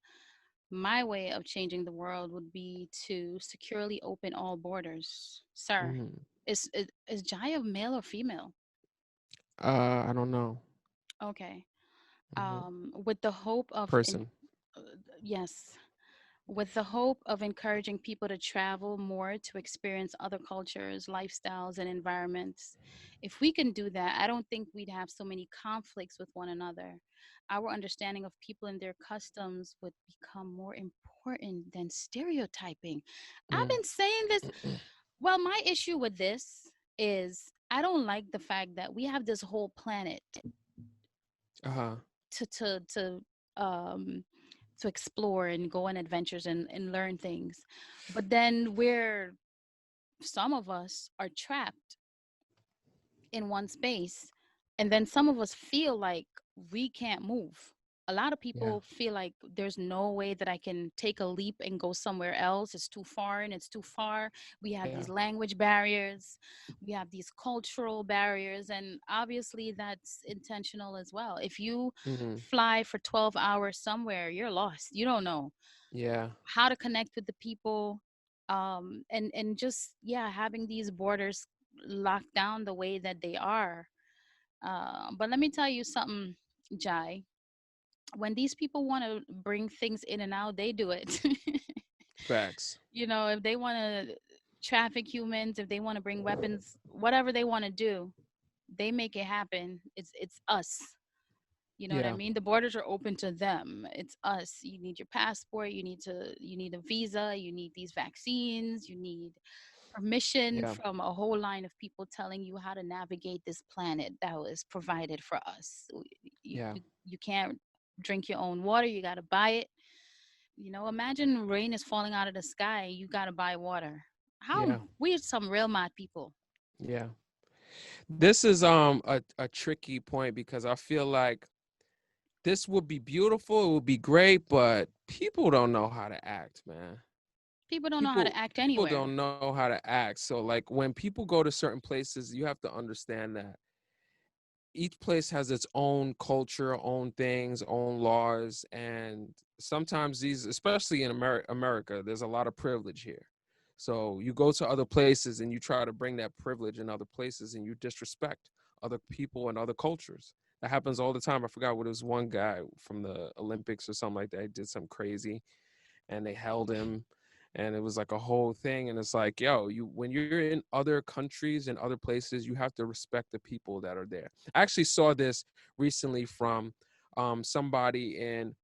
My way of changing the world would be to securely open all borders. Sir,
Mm.
is Jai a male or female?
I don't know.
Okay.
I don't know.
With the hope of
Person.
uh, yes, with the hope of encouraging people to travel more to experience other cultures, lifestyles, and environments. If we can do that, I don't think we'd have so many conflicts with one another. Our understanding of people and their customs would become more important than stereotyping. I've
Mm.
been saying this. Well, my issue with this is I don't like the fact that we have this whole planet
Uh-huh.
to um to explore and go on adventures and learn things. But then some of us are trapped in one space, and then some of us feel like we can't move. A lot of
Yeah.
people feel like there's no way that I can take a leap and go somewhere else. It's too far and it's too far. We have
Yeah.
these language barriers, we have these cultural barriers, and obviously that's intentional as well. If you
Mm-hmm.
fly for 12 hours somewhere, you're lost. You don't know
Yeah.
how to connect with the people, and just, yeah, having these borders locked down the way that they are. But let me tell you something, Jai. When these people want to bring things in and out, they do it.
Facts.
If they want to traffic humans, if they want to bring weapons, whatever they want to do, they make it happen. It's us. You know what I
Yeah.
mean? The borders are open to them. It's us. You need your passport, you need a visa, you need these vaccines, you need permission
Yeah.
from a whole line of people telling you how to navigate this planet that was provided for us. You
Yeah.
you, you can't drink your own water, you got to buy it. Imagine rain is falling out of the sky, you got to buy water. How
Yeah.
we're some real mad people.
Yeah. This is a tricky point because I feel like this would be beautiful, it would be great, but people don't know how to act, man.
People don't know how to act
People
anywhere.
don't know how to act. So like when people go to certain places, you have to understand that each place has its own culture, own things, own laws, and sometimes these, especially in America, there's a lot of privilege here. So you go to other places and you try to bring that privilege in other places, and you disrespect other people and other cultures. That happens all the time. I forgot what it was. One guy from the Olympics or something like that, he did something crazy, and they held him, and it was like a whole thing. And it's like, yo, you, when you're in other countries and other places, you have to respect the people that are there. I actually saw this recently from somebody in,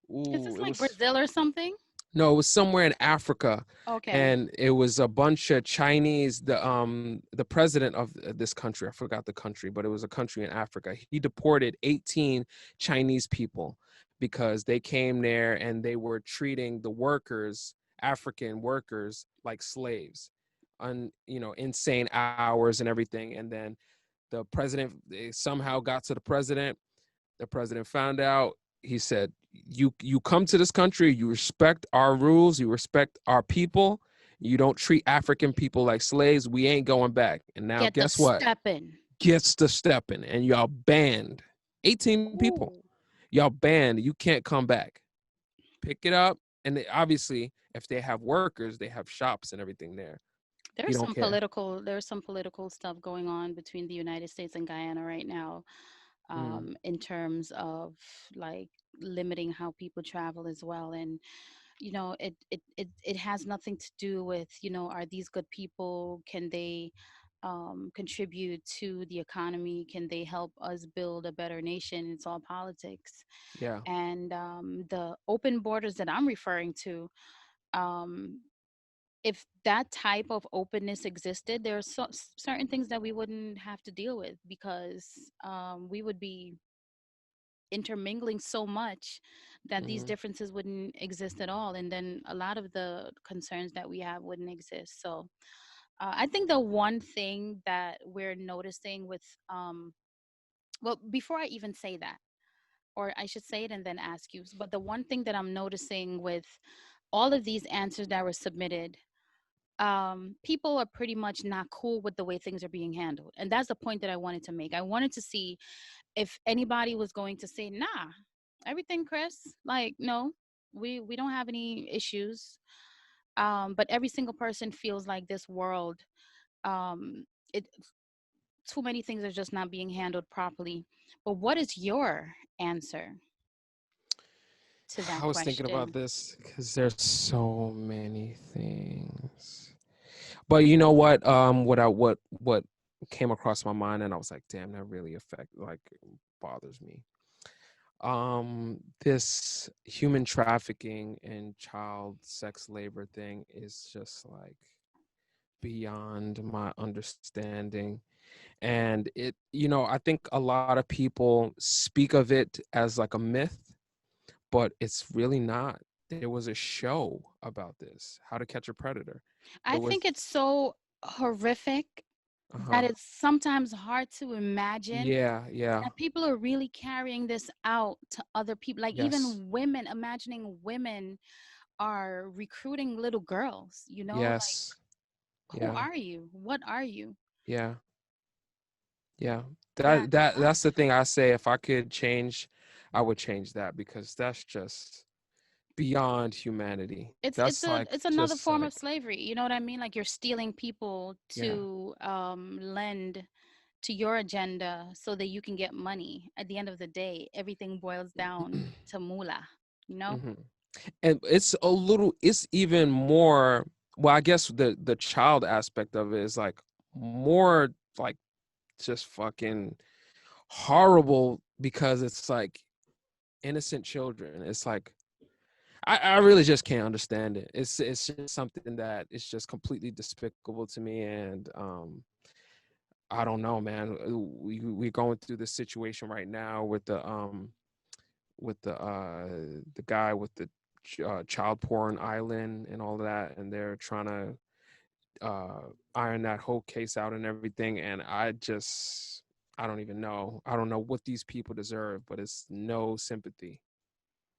Is this
ooh, it
like
was,
Brazil or something?
no, it was somewhere in Africa,
Okay.
and it was a bunch of Chinese. The president of this country, I forgot the country, but it was a country in Africa. He deported 18 Chinese people because they came there and they were treating the workers, African workers, like slaves, on, you know, insane hours and everything. And then the president, they somehow got to the president. The president found out. He said, "You come to this country. You respect our rules. You respect our people. You don't treat African people like slaves. We ain't going back." And now,
Get the
guess what?
step in.
Gets to stepping, and y'all banned 18 people.
Ooh.
Y'all banned. You can't come back. Pick it up, and they, obviously, if they have workers, they have shops and everything there. He don't care.
There's some political stuff going on between the United States and Guyana right now,
Mm,
in terms of like limiting how people travel as well. And it has nothing to do with, are these good people? Can they contribute to the economy? Can they help us build a better nation? It's all politics.
yeah.
And the open borders that I'm referring to, um, if that type of openness existed, there are certain things that we wouldn't have to deal with, because we would be intermingling so much that these
Hmm.
differences wouldn't exist at all, and then a lot of the concerns that we have wouldn't exist. So I think the one thing that we're noticing with well, before I even say that, or I should say it and then ask you, but the one thing that I'm noticing with all of these answers that were submitted, people are pretty much not cool with the way things are being handled. And that's the point that I wanted to make. I wanted to see if anybody was going to say, nah, everything, Chris, like, no, we don't have any issues. But every single person feels like this world, um, it too many things are just not being handled properly. But what is your answer to
I
that
was thinking about
question?
this because there's so many things. But you know what? What came across my mind, and I was like, damn, that really bothers me. This human trafficking and child sex labor thing is just like beyond my understanding. And it, I think a lot of people speak of it as like a myth, but it's really not. There was a show about this, How to Catch a Predator. It
I
was,
think it's so horrific that
uh-huh.
it's sometimes hard to imagine
Yeah, yeah.
that people are really carrying this out to other people. Like
Yes.
even women, imagining women are recruiting little girls, like,
Yes.
who
Yeah.
are you? What are you?
Yeah. Yeah.
That
That's the thing I say, if I could change, I would change that, because that's just beyond humanity. That's like
it's another
just
form
like,
of slavery. You know what I mean? Like you're stealing people
yeah.
to lend to your agenda so that you can get money. At the end of the day, everything boils down to moolah, you know?
Hmm. And it's even more, well, I guess the child aspect of it is like more like just fucking horrible, because it's like innocent children. It's like I really just can't understand it. It's just something that is just completely despicable to me. And I don't know, man. We're going through this situation right now with the guy with the child porn island and all that, and they're trying to uh, iron that whole case out and everything. And I don't even know. I don't know what these people deserve, but it's no sympathy,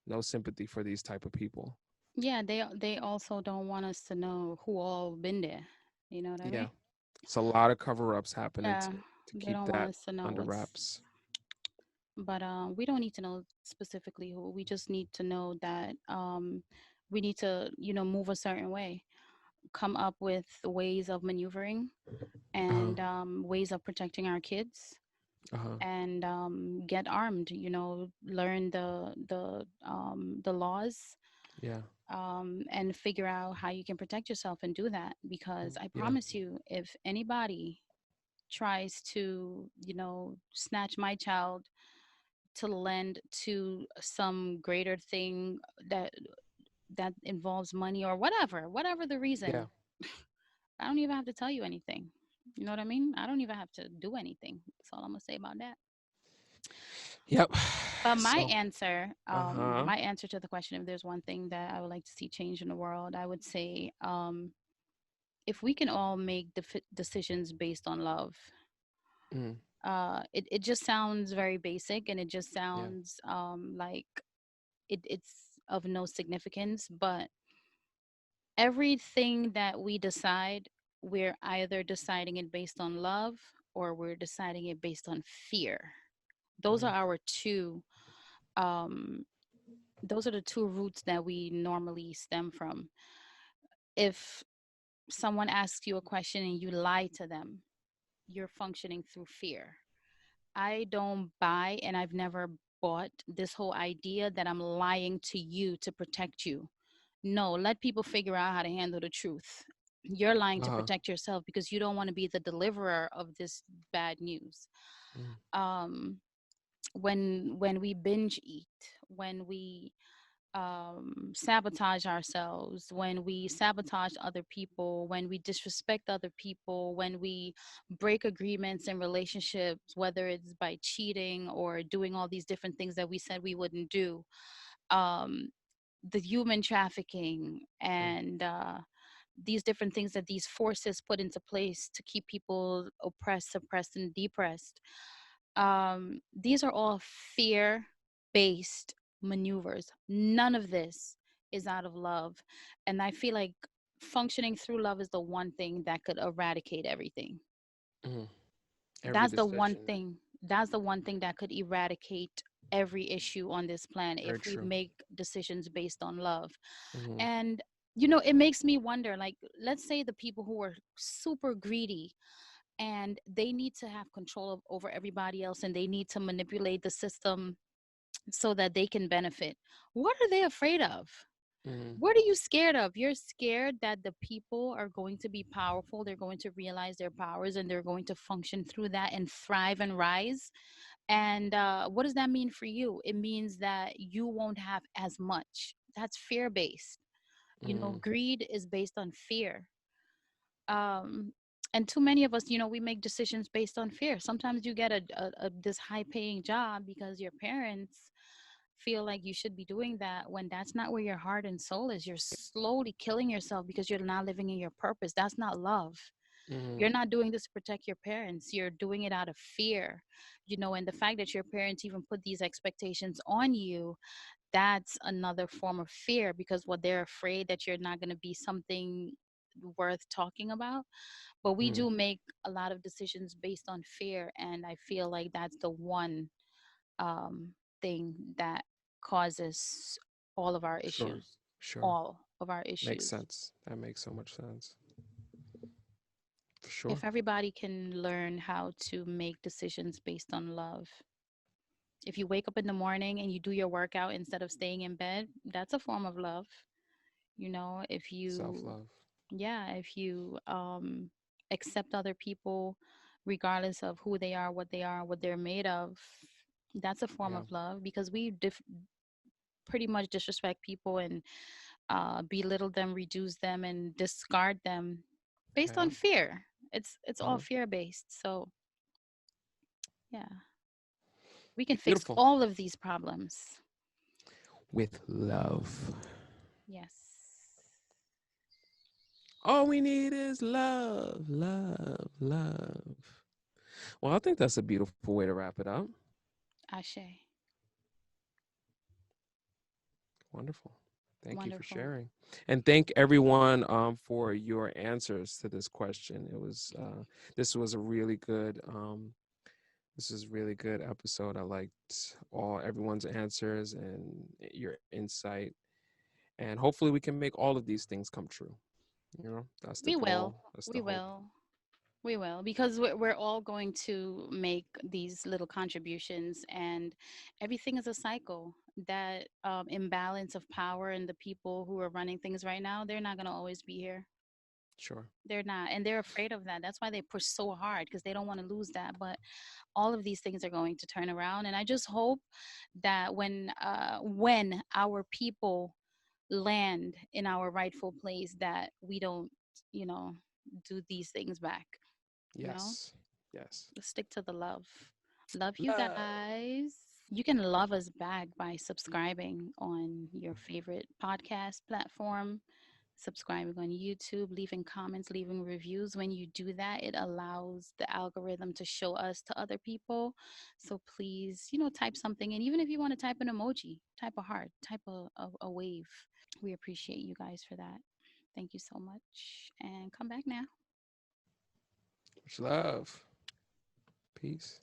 no sympathy for these type of people.
Yeah, they also don't want us to know who all been there. You know what I
Yeah,
mean?
it's a lot of cover ups happening
Yeah,
to
they
keep
don't want
that
us to know
under
what's.
wraps.
But we don't need to know specifically who. We just need to know that we need to, move a certain way, come up with ways of maneuvering
Uh huh.
and ways of protecting our kids,
Uh huh.
and get armed. Learn the laws,
Yeah.
and figure out how you can protect yourself and do that. Because I
Yeah.
promise you, if anybody tries to, snatch my child to lend to some greater thing that involves money or whatever the
Yeah.
reason, I don't even have to tell you anything. You know what I mean? I don't even have to do anything. That's all I'm gonna say about that.
Yep.
But
So. Uh huh.
my answer to the question, if there's one thing that I would like to see change in the world, I would say, if we can all make decisions based on love.
Mm,
It just sounds very basic, and it just
yeah.
sounds like it's of no significance, but everything that we decide, we're either deciding it based on love or we're deciding it based on fear. Those
Mm,
are our two um those are the two roots that we normally stem from. If someone asks you a question and you lie to them, you're functioning through fear. I don't buy, and I've never bought this whole idea that I'm lying to you to protect you. No, let people figure out how to handle the truth. You're lying
uh
to
huh.
protect yourself because you don't want to be the deliverer of this bad news.
Mm,
Um, when we binge eat, when we sabotage ourselves, when we sabotage other people, when we disrespect other people, when we break agreements in relationships, whether it's by cheating or doing all these different things that we said we wouldn't do, um, the human trafficking
mm,
and these different things that these forces put into place to keep people oppressed, suppressed, and depressed. These are all fear based maneuvers. None of this is out of love. And I feel like functioning through love is the one thing that could eradicate everything.
mm. Every
That's the one
decision.
thing. That's the one thing that could eradicate every issue on this planet
Very
if we
true.
make decisions based on love.
Mm-hmm.
And it makes me wonder, like, let's say the people who are super greedy and they need to have control over everybody else, and they need to manipulate the system so that they can benefit. What are they afraid of?
Mm-hmm.
What are you scared of? You're scared that the people are going to be powerful, they're going to realize their powers, and they're going to function through that and thrive and rise. And what does that mean for you? It means that you won't have as much. That's fear based.
Mm-hmm.
Greed is based on fear. um and too many of us, we make decisions based on fear. Sometimes you get a this high paying job because your parents feel like you should be doing that, when that's not where your heart and soul is. You're slowly killing yourself because you're not living in your purpose. That's not love.
Mm-hmm.
You're not doing this to protect your parents, you're doing it out of fear. And the fact that your parents even put these expectations on you, that's another form of fear, because what they're afraid that you're not going to be something worth talking about. But we
Mm-hmm.
do make a lot of decisions based on fear, and I feel like that's the one thing that causes all of our
Sure.
issues.
Sure.
All of our
Makes
issues.
sense. That makes so much sense. For
If
sure.
everybody can learn how to make decisions based on love, if you wake up in the morning and you do your workout instead of staying in bed, that's a form of love. If
Self
you,
love.
yeah, if you accept other people regardless of who they are, what they are, what they're made of, that's a form
Yeah.
of love, because we pretty much disrespect people and belittle them, reduce them, and discard them based on
Yeah.
fear. It's all
Uh-huh.
fear based. So yeah, we can fix
Beautiful.
all of these problems.
With love.
Yes.
All we need is love, love, love. Well, I think that's a beautiful way to wrap it up.
Ashe.
Wonderful. Thank you for
Wonderful.
sharing. And thank everyone for your answers to this question. It was this was a really good this is really good episode. I liked all everyone's answers and your insight. And hopefully we can make all of these things come true. You know, that's the
We will.
goal. That's the
We
hope.
will. We will, because we're all going to make these little contributions, and everything is a cycle. That imbalance of power and the people who are running things right now, they're not going to always be here.
Sure.
They're not, and they're afraid of that. That's why they push so hard, because they don't want to lose that. But all of these things are going to turn around, and I just hope that when our people land in our rightful place, that we don't, you know, do these things back. You know,
Yes. Yes.
let's stick to the love. Love you
Love.
guys. You can love us back by subscribing on your favorite podcast platform, subscribing on YouTube, leaving comments, leaving reviews. When you do that, it allows the algorithm to show us to other people. So please, type something. And even if you want to type an emoji, type a heart, type a wave. We appreciate you guys for that. Thank you so much. And come back now.
Much love. Peace.